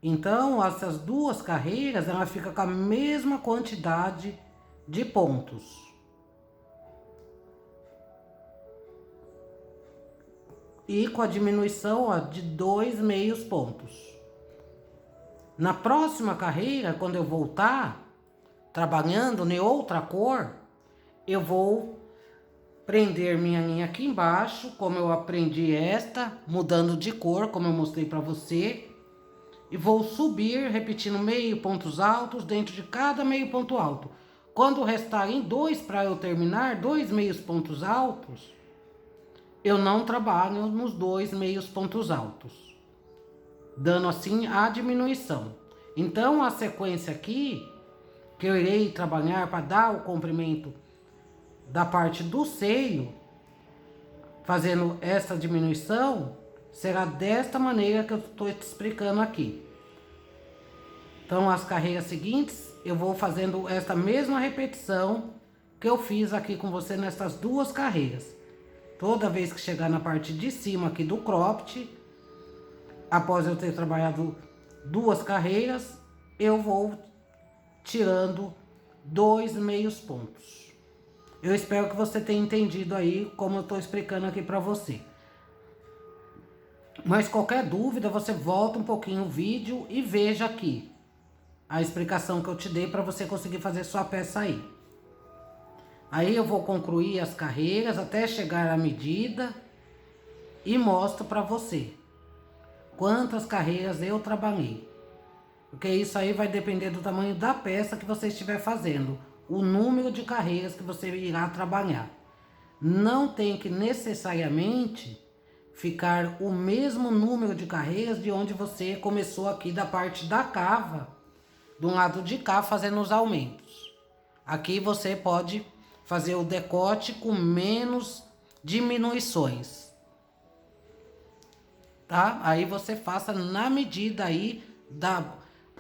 Então, essas 2 carreiras, ela fica com a mesma quantidade de pontos. E com a diminuição, ó, de 2 meios pontos. Na próxima carreira, quando eu voltar, trabalhando em outra cor, eu vou prender minha linha aqui embaixo, como eu aprendi esta, mudando de cor, como eu mostrei para você. E vou subir, repetindo meio pontos altos dentro de cada meio ponto alto. Quando restarem 2 para eu terminar, 2 meios pontos altos, eu não trabalho nos 2 meios pontos altos, dando assim a diminuição. Então, a sequência aqui, que eu irei trabalhar para dar o comprimento da parte do seio, fazendo essa diminuição, será desta maneira que eu estou te explicando aqui. Então, as carreiras seguintes, eu vou fazendo esta mesma repetição que eu fiz aqui com você nessas 2 carreiras. Toda vez que chegar na parte de cima aqui do cropped, após eu ter trabalhado 2 carreiras, eu vou tirando 2 meios pontos. Eu espero que você tenha entendido aí como eu estou explicando aqui para você. Mas qualquer dúvida, você volta um pouquinho o vídeo e veja aqui a explicação que eu te dei para você conseguir fazer sua peça aí. Aí eu vou concluir as carreiras até chegar à medida e mostro para você quantas carreiras eu trabalhei. Porque isso aí vai depender do tamanho da peça que você estiver fazendo, o número de carreiras que você irá trabalhar. Não tem que necessariamente ficar o mesmo número de carreiras de onde você começou aqui da parte da cava, do lado de cá, fazendo os aumentos. Aqui você pode fazer o decote com menos diminuições. tá? Aí você faça na medida aí da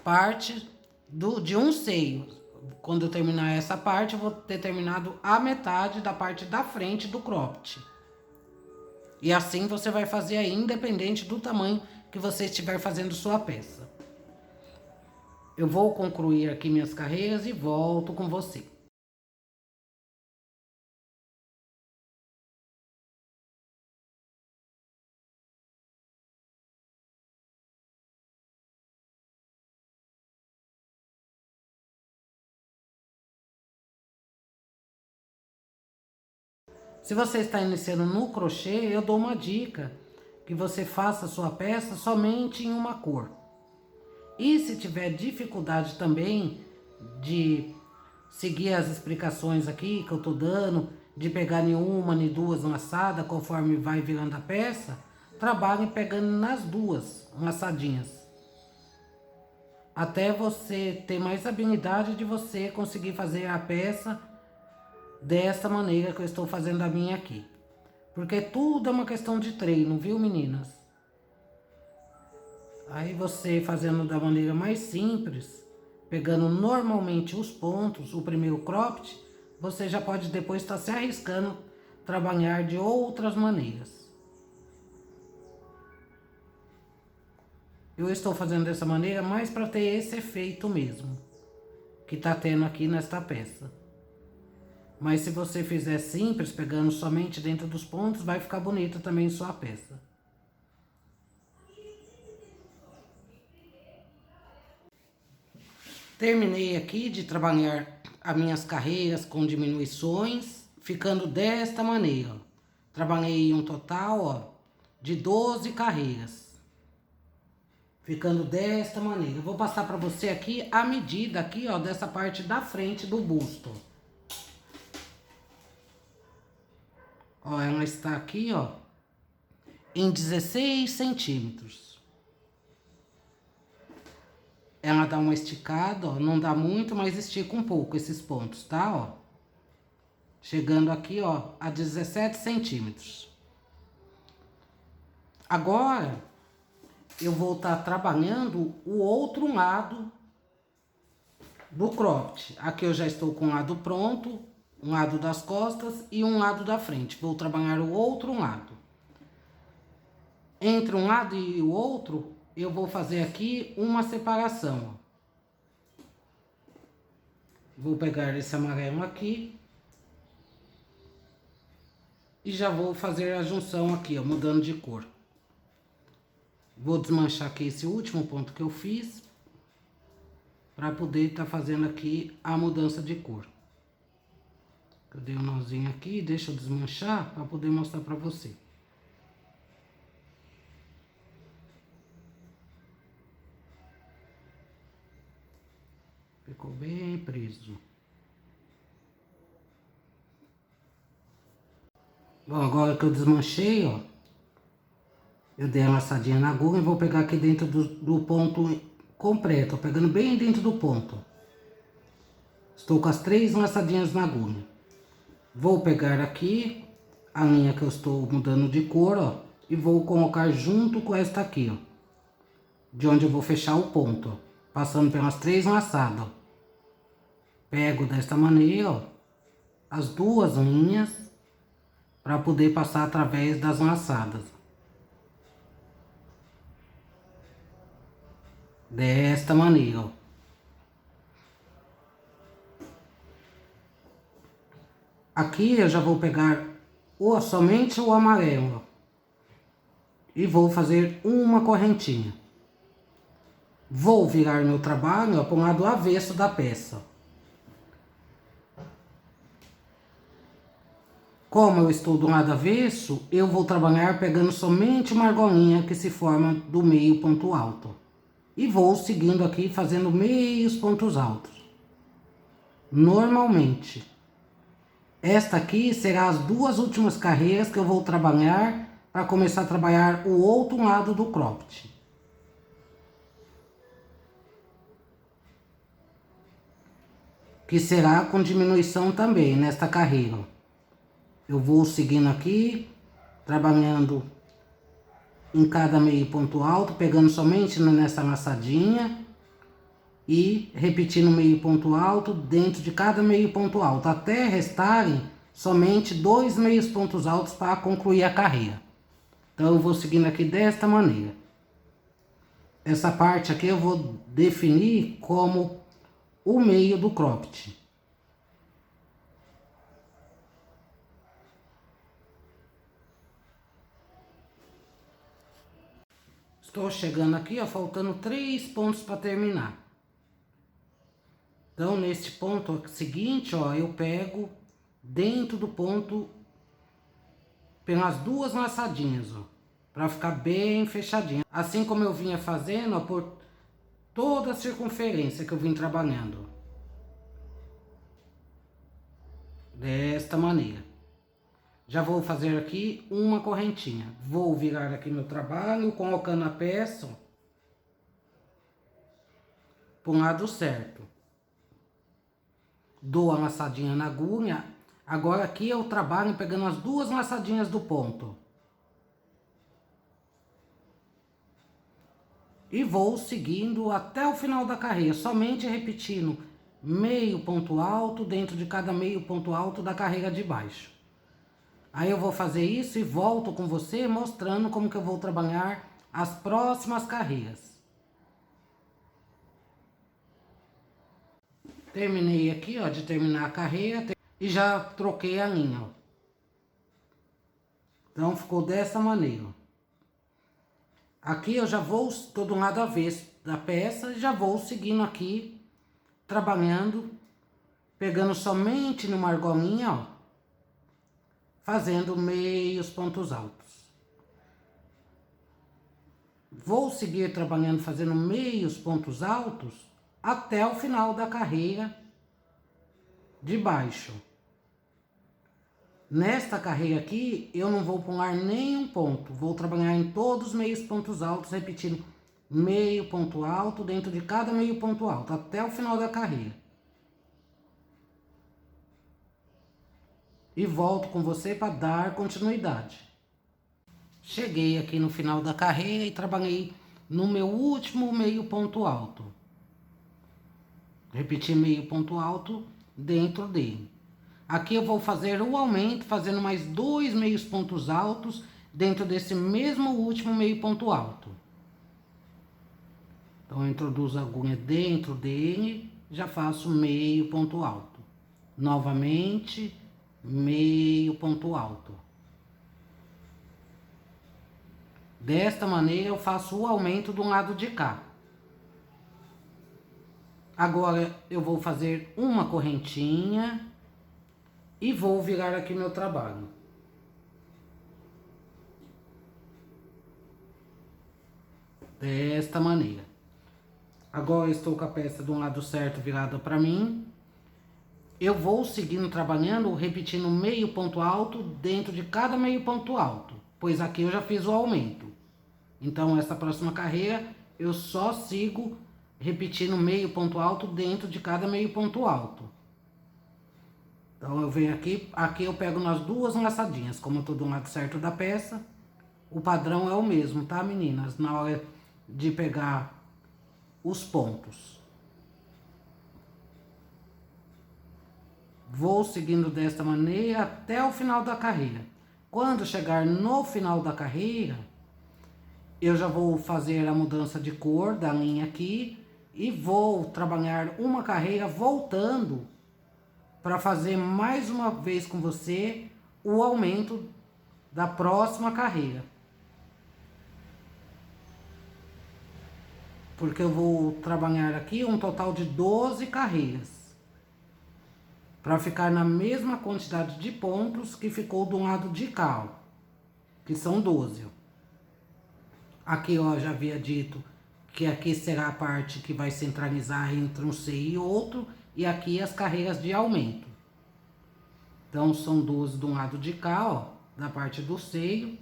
parte de um seio. Quando eu terminar essa parte, eu vou ter terminado a metade da parte da frente do cropped. E assim você vai fazer aí, independente do tamanho que você estiver fazendo sua peça. Eu vou concluir aqui minhas carreiras e volto com você. Se você está iniciando no crochê, eu dou uma dica, que você faça sua peça somente em uma cor. E se tiver dificuldade também de seguir as explicações aqui que eu tô dando, de pegar nenhuma nem duas laçadas conforme vai virando a peça, trabalhe pegando nas duas laçadinhas. Até você ter mais habilidade de você conseguir fazer a peça dessa maneira que eu estou fazendo a minha aqui. Porque tudo é uma questão de treino, viu, meninas? Aí você fazendo da maneira mais simples, pegando normalmente os pontos, o primeiro cropped, você já pode depois estar se arriscando trabalhar de outras maneiras. Eu estou fazendo dessa maneira mais para ter esse efeito mesmo, que tá tendo aqui nesta peça. Mas se você fizer simples, pegando somente dentro dos pontos, vai ficar bonita também sua peça. Terminei aqui de trabalhar as minhas carreiras com diminuições, ficando desta maneira. Trabalhei um total, ó, de 12 carreiras. Ficando desta maneira. Eu vou passar para você aqui a medida aqui, ó, dessa parte da frente do busto. Ó, ela está aqui, ó, em 16 centímetros. Ela dá uma esticada, ó, não dá muito, mas estica um pouco esses pontos, tá, ó. Chegando aqui, ó, a 17 centímetros. Agora, eu vou estar trabalhando o outro lado do cropped. Aqui eu já estou com um lado pronto, um lado das costas e um lado da frente. Vou trabalhar o outro lado. Entre um lado e o outro, eu vou fazer aqui uma separação, ó. Vou pegar esse amarelo aqui. E já vou fazer a junção aqui, ó, mudando de cor. Vou desmanchar aqui esse último ponto que eu fiz, para poder estar fazendo aqui a mudança de cor. Eu dei um nozinho aqui, deixa eu desmanchar para poder mostrar para você. Ficou bem preso. Bom, agora que eu desmanchei, ó, eu dei a laçadinha na agulha e vou pegar aqui dentro do ponto completo, ó, pegando bem dentro do ponto. Estou com as 3 laçadinhas na agulha. Vou pegar aqui a linha que eu estou mudando de cor, ó, e vou colocar junto com esta aqui, ó, de onde eu vou fechar o ponto, ó, passando pelas 3 laçadas, ó. Pego desta maneira, ó, as 2 linhas para poder passar através das laçadas. Desta maneira, ó. Aqui eu já vou pegar somente o amarelo, ó, e vou fazer uma correntinha. Vou virar meu trabalho, ó, para o lado avesso da peça. Como eu estou do lado avesso, eu vou trabalhar pegando somente uma argolinha que se forma do meio ponto alto. E vou seguindo aqui, fazendo meios pontos altos. Normalmente. Esta aqui será as 2 últimas carreiras que eu vou trabalhar para começar a trabalhar o outro lado do cropped. Que será com diminuição também nesta carreira. Eu vou seguindo aqui, trabalhando em cada meio ponto alto, pegando somente nessa laçadinha e repetindo meio ponto alto dentro de cada meio ponto alto, até restarem somente 2 meios pontos altos para concluir a carreira. Então eu vou seguindo aqui desta maneira. Essa parte aqui eu vou definir como o meio do cropped. Estou chegando aqui, ó, faltando 3 pontos para terminar. Então, neste ponto seguinte, ó, eu pego dentro do ponto pelas 2 laçadinhas, ó, para ficar bem fechadinho. Assim como eu vinha fazendo, ó, por toda a circunferência que eu vim trabalhando. Desta maneira. Já vou fazer aqui uma correntinha. Vou virar aqui meu trabalho, colocando a peça para o lado certo. Dou a laçadinha na agulha. Agora aqui eu trabalho pegando as 2 laçadinhas do ponto. E vou seguindo até o final da carreira, somente repetindo meio ponto alto dentro de cada meio ponto alto da carreira de baixo. Aí eu vou fazer isso e volto com você mostrando como que eu vou trabalhar as próximas carreiras. Terminei aqui, ó, de terminar a carreira e já troquei a linha, ó. Então ficou dessa maneira. Aqui eu já vou, tô do lado avesso da peça, e já vou seguindo aqui, trabalhando, pegando somente numa argolinha, ó, fazendo meios pontos altos. Vou seguir trabalhando, fazendo meios pontos altos, até o final da carreira de baixo. Nesta carreira aqui, eu não vou pular nenhum ponto. Vou trabalhar em todos os meios pontos altos, repetindo meio ponto alto dentro de cada meio ponto alto, até o final da carreira. E volto com você para dar continuidade. Cheguei aqui no final da carreira e trabalhei no meu último meio ponto alto. Repeti meio ponto alto dentro dele. Aqui eu vou fazer o aumento, fazendo mais 2 meios pontos altos dentro desse mesmo último meio ponto alto. Então, eu introduzo a agulha dentro dele, já faço meio ponto alto. Novamente, meio ponto alto. Desta maneira, eu faço o aumento do lado de cá. Agora, eu vou fazer uma correntinha e vou virar aqui meu trabalho. Desta maneira. Agora, eu estou com a peça do lado certo virada para mim. Eu vou seguindo trabalhando, repetindo meio ponto alto dentro de cada meio ponto alto, pois aqui eu já fiz o aumento. Então, essa próxima carreira, eu só sigo repetindo meio ponto alto dentro de cada meio ponto alto. Então, eu venho aqui eu pego nas 2 laçadinhas, como eu tô do lado certo da peça. O padrão é o mesmo, tá, meninas? Na hora de pegar os pontos. Vou seguindo desta maneira até o final da carreira. Quando chegar no final da carreira, eu já vou fazer a mudança de cor da linha aqui e vou trabalhar uma carreira voltando para fazer mais uma vez com você o aumento da próxima carreira. Porque eu vou trabalhar aqui um total de 12 carreiras. Para ficar na mesma quantidade de pontos que ficou do lado de cá, ó, que são 12. Ó. Aqui, ó, já havia dito que aqui será a parte que vai centralizar entre um seio e outro, e aqui as carreiras de aumento. Então, são 12 do lado de cá, ó, da parte do seio,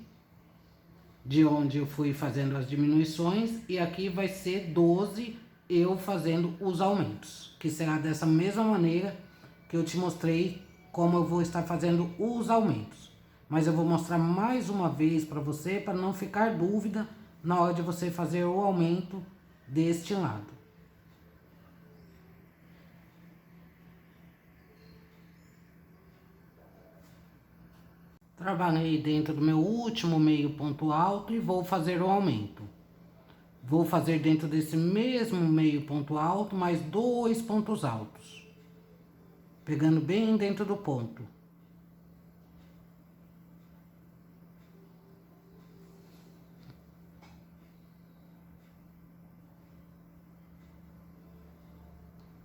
de onde eu fui fazendo as diminuições, e aqui vai ser 12 eu fazendo os aumentos, que será dessa mesma maneira que eu te mostrei como eu vou estar fazendo os aumentos. mas eu vou mostrar mais uma vez para você, para não ficar dúvida na hora de você fazer o aumento deste lado. Trabalhei dentro do meu último meio ponto alto e vou fazer o aumento. Vou fazer dentro desse mesmo meio ponto alto mais 2 pontos altos, pegando bem dentro do ponto.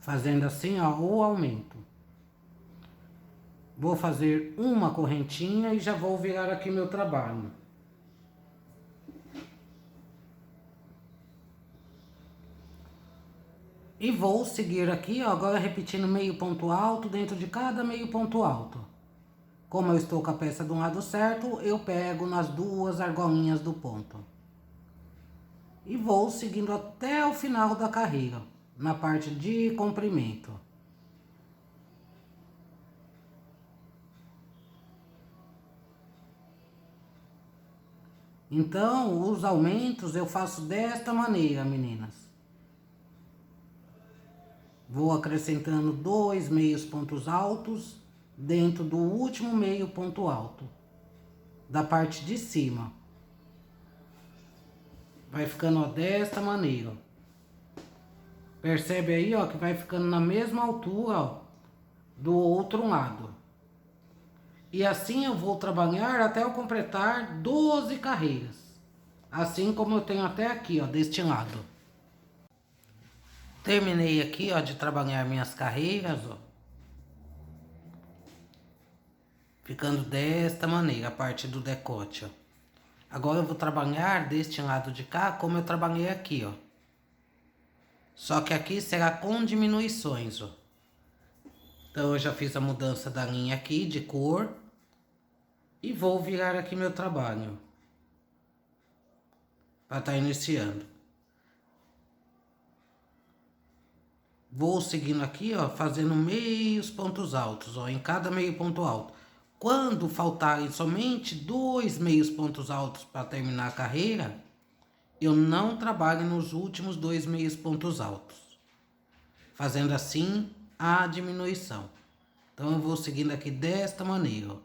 Fazendo assim, ó, o aumento. Vou fazer uma correntinha e já vou virar aqui meu trabalho. E vou seguir aqui, ó, agora repetindo meio ponto alto dentro de cada meio ponto alto. Como eu estou com a peça do lado certo, eu pego nas duas argolinhas do ponto. E vou seguindo até o final da carreira, na parte de comprimento. Então, os aumentos eu faço desta maneira, meninas. Vou acrescentando 2 meios pontos altos dentro do último meio ponto alto, da parte de cima. Vai ficando, ó, desta maneira. Percebe aí, ó, que vai ficando na mesma altura, ó, do outro lado. E assim eu vou trabalhar até eu completar 12 carreiras. Assim como eu tenho até aqui, ó, deste lado. Terminei aqui, ó, de trabalhar minhas carreiras, ó. Ficando desta maneira, a parte do decote, ó. Agora eu vou trabalhar deste lado de cá, como eu trabalhei aqui, ó. Só que aqui será com diminuições, ó. Então eu já fiz a mudança da linha aqui, de cor. E vou virar aqui meu trabalho. Para estar iniciando. Vou seguindo aqui, ó, fazendo meios pontos altos, ó, em cada meio ponto alto. Quando faltarem somente 2 meios pontos altos para terminar a carreira, eu não trabalho nos últimos 2 meios pontos altos. Fazendo assim a diminuição. Então eu vou seguindo aqui desta maneira, ó.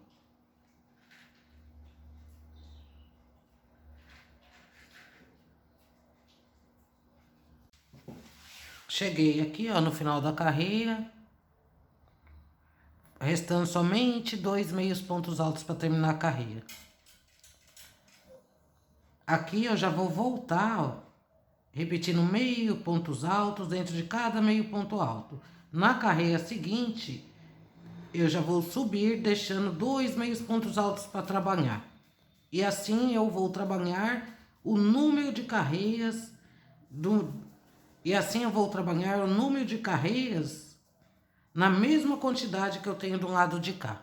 Cheguei aqui, ó, no final da carreira, restando somente 2 meios pontos altos para terminar a carreira. Aqui eu já vou voltar, ó, repetindo meio pontos altos dentro de cada meio ponto alto. Na carreira seguinte, eu já vou subir deixando 2 meios pontos altos para trabalhar. E assim eu vou trabalhar o número de carreiras na mesma quantidade que eu tenho do lado de cá.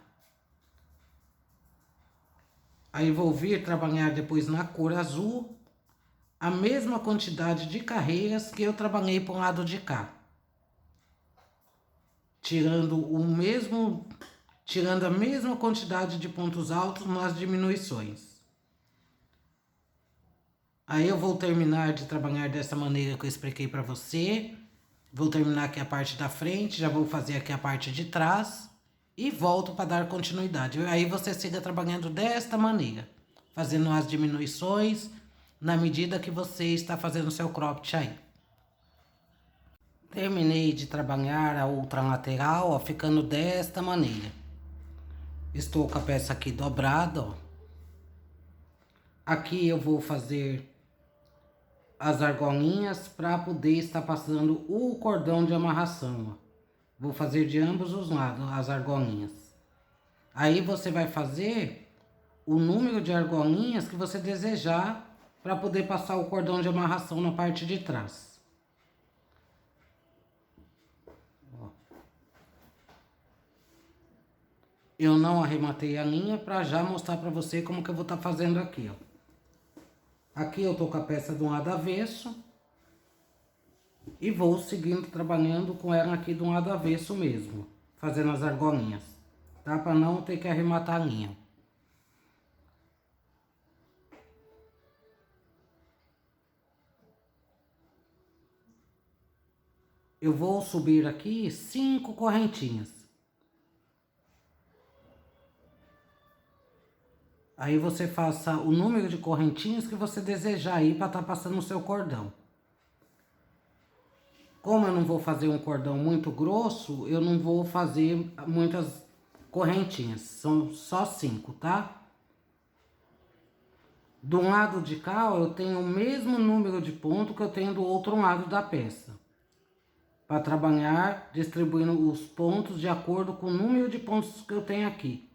Aí vou vir trabalhar depois na cor azul a mesma quantidade de carreiras que eu trabalhei para o lado de cá. Tirando a mesma quantidade de pontos altos nas diminuições. Aí eu vou terminar de trabalhar dessa maneira que eu expliquei para você. Vou terminar aqui a parte da frente, já vou fazer aqui a parte de trás e volto para dar continuidade. Aí você siga trabalhando desta maneira, fazendo as diminuições na medida que você está fazendo o seu cropped aí. Terminei de trabalhar a outra lateral, ó, ficando desta maneira. Estou com a peça aqui dobrada, ó. Aqui eu vou fazer as argolinhas para poder estar passando o cordão de amarração, ó. Vou fazer de ambos os lados as argolinhas. Aí você vai fazer o número de argolinhas que você desejar para poder passar o cordão de amarração na parte de trás. Ó. Eu não arrematei a linha para já mostrar para você como que eu vou estar fazendo aqui, ó. Aqui eu tô com a peça de um lado avesso. E vou seguindo trabalhando com ela aqui de um lado avesso mesmo. Fazendo as argolinhas. Tá? Para não ter que arrematar a linha. eu vou subir aqui 5 correntinhas. Aí você faça o número de correntinhas que você desejar aí para estar passando o seu cordão. Como eu não vou fazer um cordão muito grosso, eu não vou fazer muitas correntinhas. São só 5, tá? Do lado de cá, ó, eu tenho o mesmo número de ponto que eu tenho do outro lado da peça. Para trabalhar distribuindo os pontos de acordo com o número de pontos que eu tenho aqui.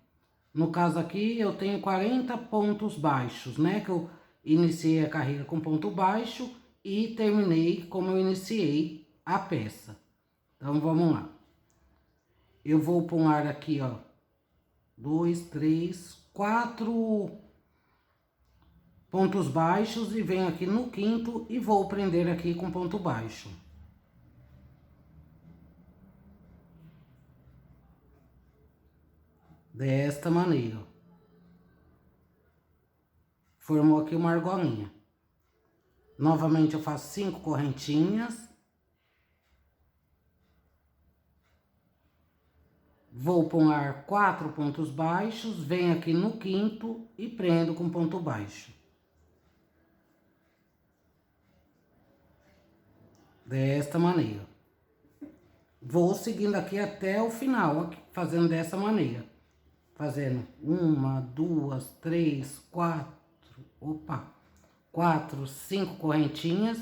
No caso aqui, eu tenho 40 pontos baixos, né? Que eu iniciei a carreira com ponto baixo e terminei como eu iniciei a peça. Então, vamos lá. Eu vou pular aqui, ó, 2, 3, 4 pontos baixos e venho aqui no quinto e vou prender aqui com ponto baixo. Desta maneira. Formou aqui uma argolinha. Novamente eu faço 5 correntinhas. Vou pular 4 pontos baixos, venho aqui no quinto e prendo com ponto baixo. Desta maneira. Vou seguindo aqui até o final, fazendo dessa maneira. Fazendo 1, 2, 3, 4, 5 correntinhas.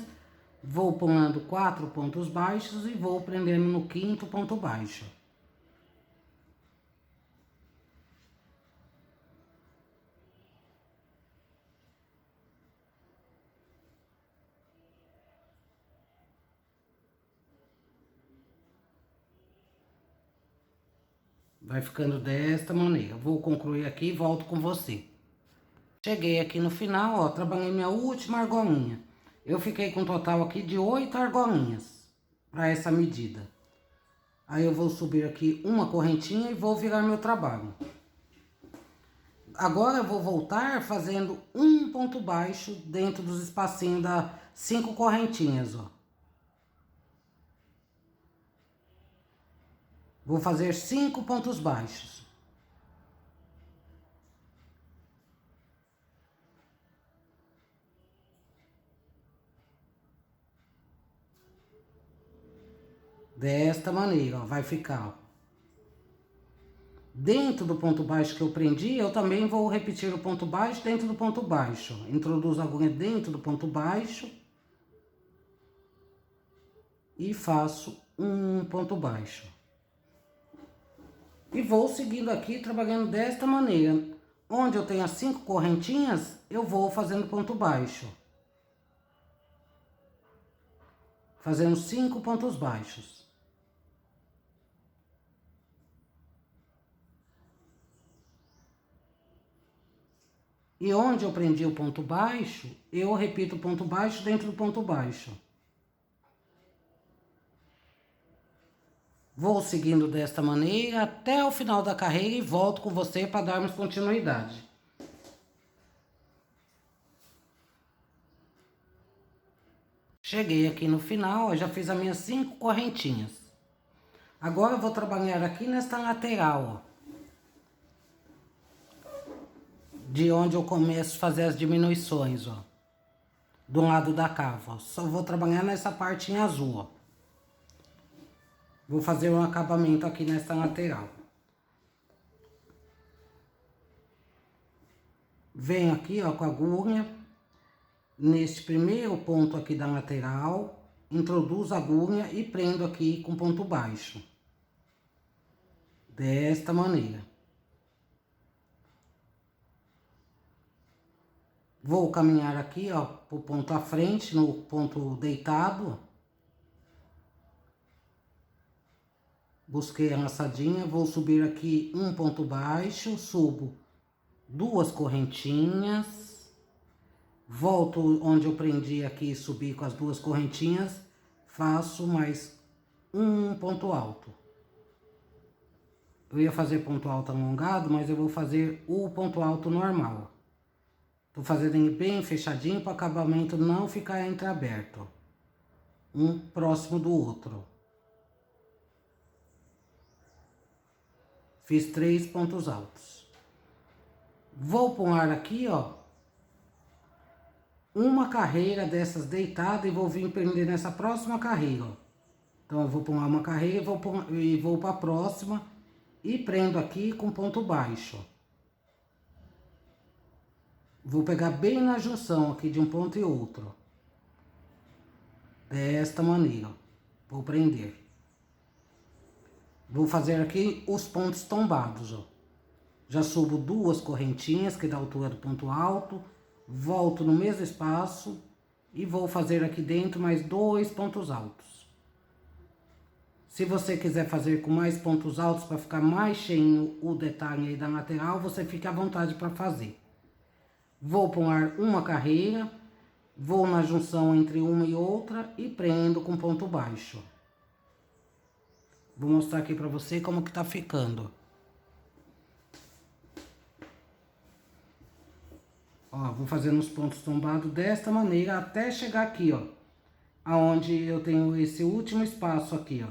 Vou pulando 4 pontos baixos e vou prendendo no quinto ponto baixo. Vai ficando desta maneira. Vou concluir aqui e volto com você. Cheguei aqui no final, ó, trabalhei minha última argolinha. Eu fiquei com um total aqui de 8 argolinhas para essa medida. Aí eu vou subir aqui uma correntinha e vou virar meu trabalho. Agora eu vou voltar fazendo um ponto baixo dentro dos espacinhos das 5 correntinhas, ó. Vou fazer 5 pontos baixos. Desta maneira, ó, vai ficar, ó. Dentro do ponto baixo que eu prendi, eu também vou repetir o ponto baixo dentro do ponto baixo. Introduzo a agulha dentro do ponto baixo. E faço um ponto baixo. E vou seguindo aqui, trabalhando desta maneira. Onde eu tenho as 5 correntinhas, eu vou fazendo ponto baixo. Fazendo 5 pontos baixos. E onde eu prendi o ponto baixo, eu repito o ponto baixo dentro do ponto baixo. Vou seguindo desta maneira até o final da carreira e volto com você para darmos continuidade. Cheguei aqui no final, eu já fiz as minhas 5 correntinhas. Agora eu vou trabalhar aqui nesta lateral, ó. De onde eu começo a fazer as diminuições, ó. Do lado da cava, ó. Só vou trabalhar nessa parte em azul, ó. Vou fazer um acabamento aqui nessa lateral. Venho aqui, ó, com a agulha, neste primeiro ponto aqui da lateral, introduzo a agulha e prendo aqui com ponto baixo. Desta maneira. Vou caminhar aqui, ó, pro ponto à frente, no ponto deitado, ó. Busquei a laçadinha, vou subir aqui um ponto baixo, subo 2 correntinhas, volto onde eu prendi aqui, subi com as 2 correntinhas, faço mais um ponto alto. Eu ia fazer ponto alto alongado, mas eu vou fazer o ponto alto normal. Tô fazendo ele bem fechadinho para o acabamento não ficar entreaberto, um próximo do outro. Fiz 3 pontos altos. Vou pôr aqui, ó, uma carreira dessas deitada e vou vir prender nessa próxima carreira, ó. Então, eu vou pôr uma carreira e vou para a próxima e prendo aqui com ponto baixo, ó. Vou pegar bem na junção aqui de um ponto e outro, ó. Desta maneira, ó. Vou prender. Vou fazer aqui os pontos tombados, ó. Já subo 2 correntinhas, que dá a altura do ponto alto. Volto no mesmo espaço e vou fazer aqui dentro mais 2 pontos altos. Se você quiser fazer com mais pontos altos para ficar mais cheio o detalhe aí da lateral, você fica à vontade para fazer. Vou pôr uma carreira, vou na junção entre uma e outra e prendo com ponto baixo. Vou mostrar aqui pra você como que tá ficando. Ó, vou fazendo os pontos tombados desta maneira até chegar aqui, ó. Aonde eu tenho esse último espaço aqui, ó.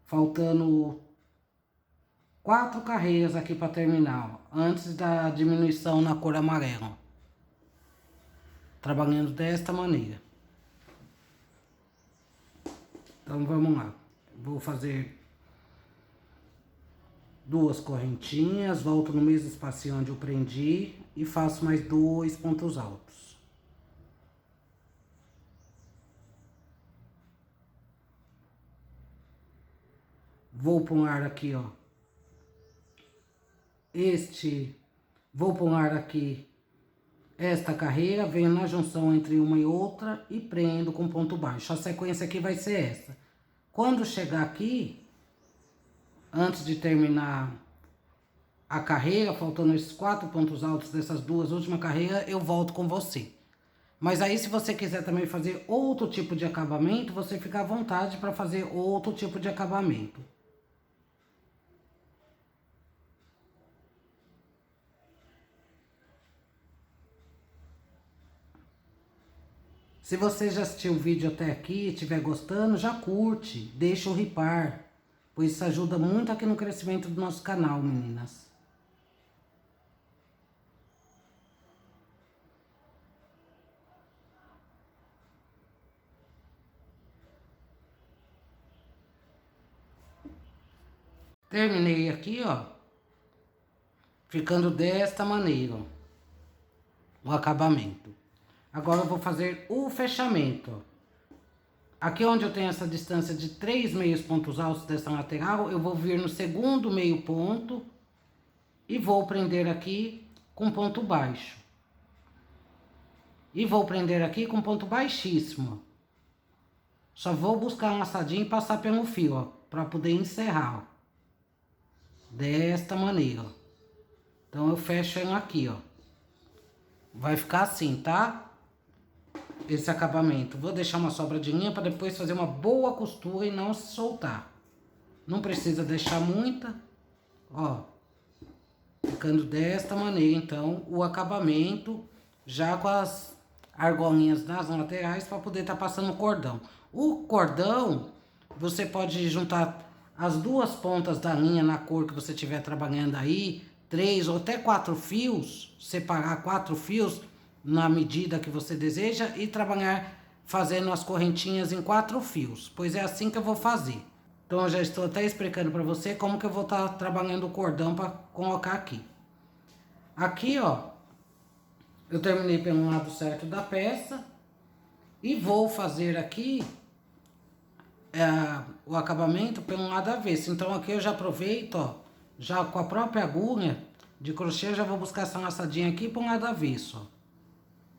Faltando 4 carreiras aqui pra terminar, ó. Antes da diminuição na cor amarela, ó. Trabalhando desta maneira. Então, vamos lá. Vou fazer 2 correntinhas, volto no mesmo espacinho onde eu prendi e faço mais 2 pontos altos. Vou pôr aqui, ó. Vou pôr aqui esta carreira, venho na junção entre uma e outra e prendo com ponto baixo. A sequência aqui vai ser essa. Quando chegar aqui, antes de terminar a carreira, faltando esses 4 pontos altos dessas 2 últimas carreiras, eu volto com você. Mas aí, se você quiser também fazer outro tipo de acabamento, você fica à vontade para fazer outro tipo de acabamento. Se você já assistiu o vídeo até aqui e estiver gostando, já curte, deixa o ripar, pois isso ajuda muito aqui no crescimento do nosso canal, meninas. Terminei aqui, ó, ficando desta maneira, ó, o acabamento. Agora eu vou fazer o fechamento, ó. Aqui onde eu tenho essa distância de 3 meios pontos altos dessa lateral, eu vou vir no segundo meio ponto e vou prender aqui com ponto baixo. E vou prender aqui com ponto baixíssimo. Só vou buscar um laçadinho e passar pelo fio, ó, pra poder encerrar, ó. Desta maneira, ó. Então, eu fecho ela aqui, ó. Vai ficar assim, tá? Esse acabamento. Vou deixar uma sobradinha para depois fazer uma boa costura e não se soltar. Não precisa deixar muita, ó. Ficando desta maneira, então, o acabamento já com as argolinhas nas laterais para poder estar passando o cordão. O cordão, você pode juntar as 2 pontas da linha na cor que você estiver trabalhando aí, 3 ou até 4 fios, separar 4 fios na medida que você deseja e trabalhar fazendo as correntinhas em 4 fios, pois é assim que eu vou fazer. Então, eu já estou até explicando para você como que eu vou estar trabalhando o cordão para colocar aqui. Aqui, ó, eu terminei pelo lado certo da peça e vou fazer aqui o acabamento pelo lado avesso. Então, aqui eu já aproveito, ó, já com a própria agulha de crochê, eu já vou buscar essa laçadinha aqui para o lado avesso, ó.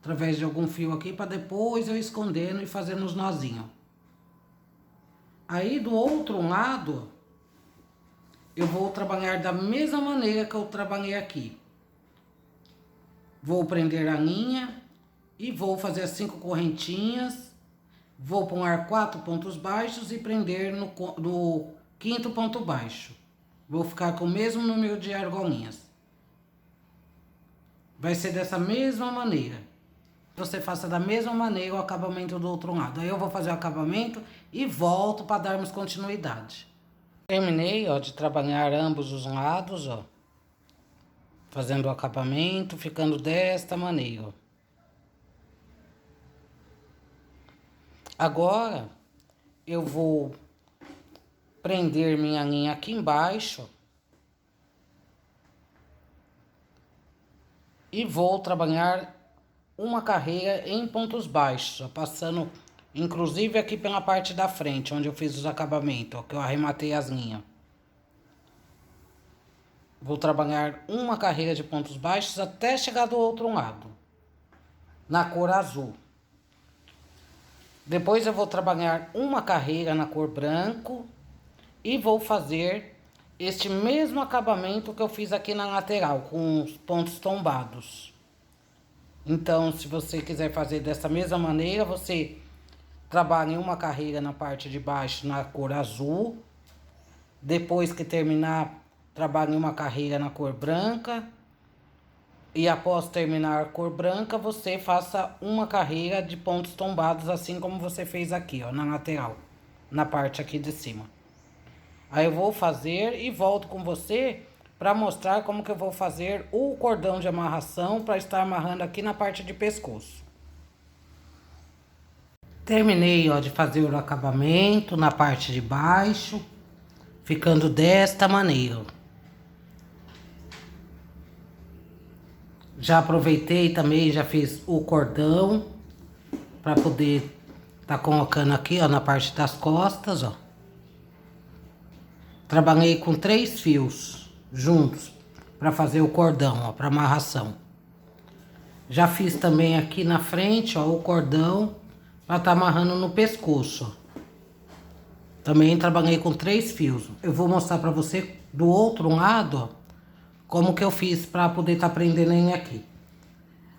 Através de algum fio aqui, para depois eu escondendo e fazendo os nozinhos. Aí, do outro lado, eu vou trabalhar da mesma maneira que eu trabalhei aqui. Vou prender a linha e vou fazer as 5 correntinhas. Vou pôr 4 pontos baixos e prender no 5º ponto baixo. Vou ficar com o mesmo número de argolinhas. Vai ser dessa mesma maneira. Você faça da mesma maneira o acabamento do outro lado. Aí eu vou fazer o acabamento e volto para darmos continuidade. Terminei, ó, de trabalhar ambos os lados, ó. Fazendo o acabamento, ficando desta maneira, ó. Agora, eu vou prender minha linha aqui embaixo. E vou trabalhar uma carreira em pontos baixos, ó, passando inclusive aqui pela parte da frente, onde eu fiz os acabamentos, ó, que eu arrematei as linhas. Vou trabalhar uma carreira de pontos baixos até chegar do outro lado, na cor azul. Depois eu vou trabalhar uma carreira na cor branco e vou fazer este mesmo acabamento que eu fiz aqui na lateral, com os pontos tombados. Então, se você quiser fazer dessa mesma maneira, você trabalha em uma carreira na parte de baixo na cor azul. Depois que terminar, trabalha em uma carreira na cor branca. E após terminar a cor branca, você faça uma carreira de pontos tombados, assim como você fez aqui, ó, na lateral, na parte aqui de cima. Aí eu vou fazer e volto com você para mostrar como que eu vou fazer o cordão de amarração para estar amarrando aqui na parte de pescoço. Terminei, ó, de fazer o acabamento na parte de baixo, ficando desta maneira. Já aproveitei também, já fiz o cordão para poder tá colocando aqui, ó, na parte das costas, ó. Trabalhei com 3 fios juntos para fazer o cordão, ó, para amarração. Já fiz também aqui na frente, ó, o cordão para tá amarrando no pescoço. Também trabalhei com 3 fios. Eu vou mostrar para você do outro lado, ó, como que eu fiz para poder tá prendendo ele aqui.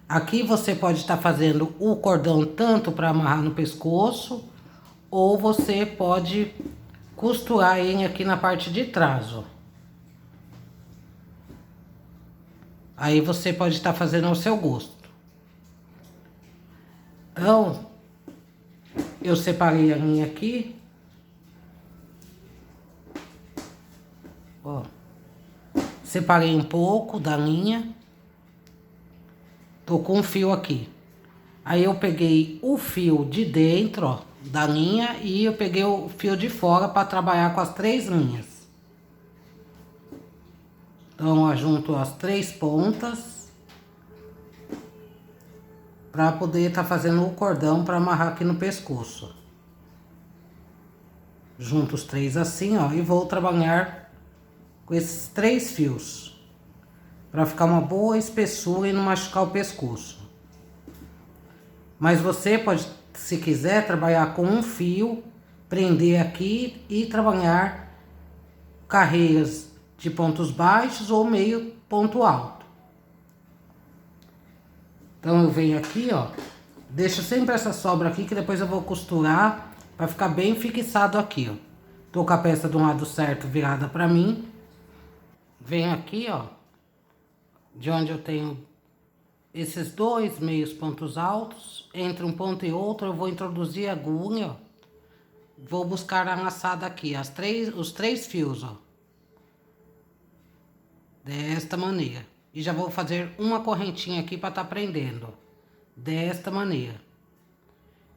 Aqui você pode estar fazendo o cordão tanto para amarrar no pescoço, ou você pode costurar ele aqui na parte de trás, ó. Aí você pode estar fazendo ao seu gosto. Então, eu separei a linha aqui. Ó. Separei um pouco da linha. Tô com um fio aqui. Aí eu peguei o fio de dentro, ó, da linha, e eu peguei o fio de fora para trabalhar com as 3 linhas. Então, ó, junto as 3 pontas para poder estar fazendo o cordão para amarrar aqui no pescoço. Junto os 3 assim, ó, e vou trabalhar com esses 3 fios para ficar uma boa espessura e não machucar o pescoço. Mas você pode, se quiser, trabalhar com um fio, prender aqui e trabalhar carreiras de pontos baixos ou meio ponto alto. Então eu venho aqui, ó, deixo sempre essa sobra aqui que depois eu vou costurar para ficar bem fixado aqui, ó. Tô com a peça do lado certo virada para mim. Venho aqui, ó, de onde eu tenho esses 2 meios pontos altos, entre um ponto e outro eu vou introduzir a agulha, ó. Vou buscar a laçada aqui, os 3 fios, ó. Desta maneira. E já vou fazer uma correntinha aqui para tá prendendo, ó. Desta maneira.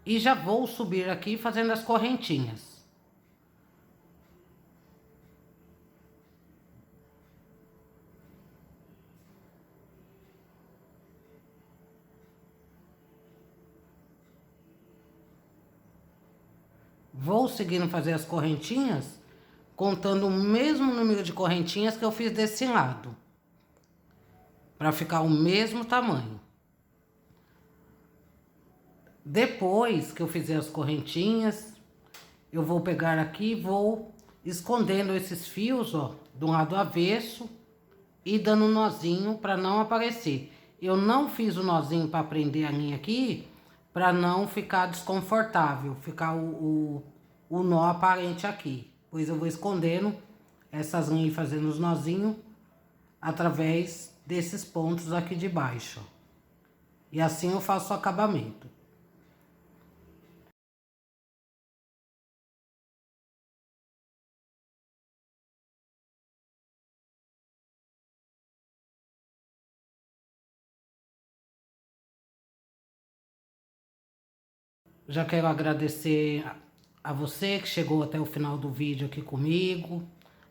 E já vou subir aqui fazendo as correntinhas. Vou seguindo fazer as correntinhas, contando o mesmo número de correntinhas que eu fiz desse lado. Para ficar o mesmo tamanho. Depois que eu fizer as correntinhas, eu vou pegar aqui e vou escondendo esses fios, ó, do lado avesso e dando um nozinho para não aparecer. Eu não fiz o nozinho para prender a linha aqui, para não ficar desconfortável, ficar o nó aparente aqui. Pois eu vou escondendo essas linhas e fazendo os nozinhos através desses pontos aqui de baixo. E assim eu faço o acabamento. Já quero agradecer a você que chegou até o final do vídeo aqui comigo.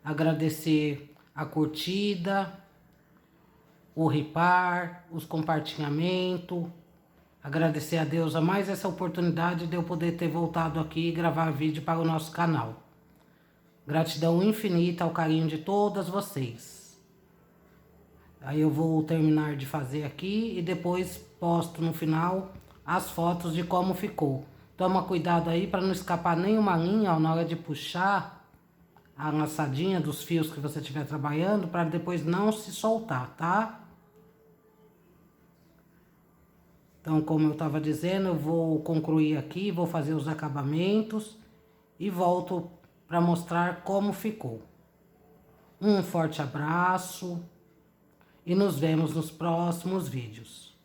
Agradecer a curtida, o ripar, os compartilhamentos. Agradecer a Deus a mais essa oportunidade de eu poder ter voltado aqui e gravar vídeo para o nosso canal. Gratidão infinita ao carinho de todas vocês. Aí eu vou terminar de fazer aqui e depois posto no final as fotos de como ficou. Toma cuidado aí para não escapar nenhuma linha ó, na hora de puxar a laçadinha dos fios que você estiver trabalhando, para depois não se soltar, tá? Então, como eu estava dizendo, eu vou concluir aqui, vou fazer os acabamentos e volto para mostrar como ficou. Um forte abraço e nos vemos nos próximos vídeos.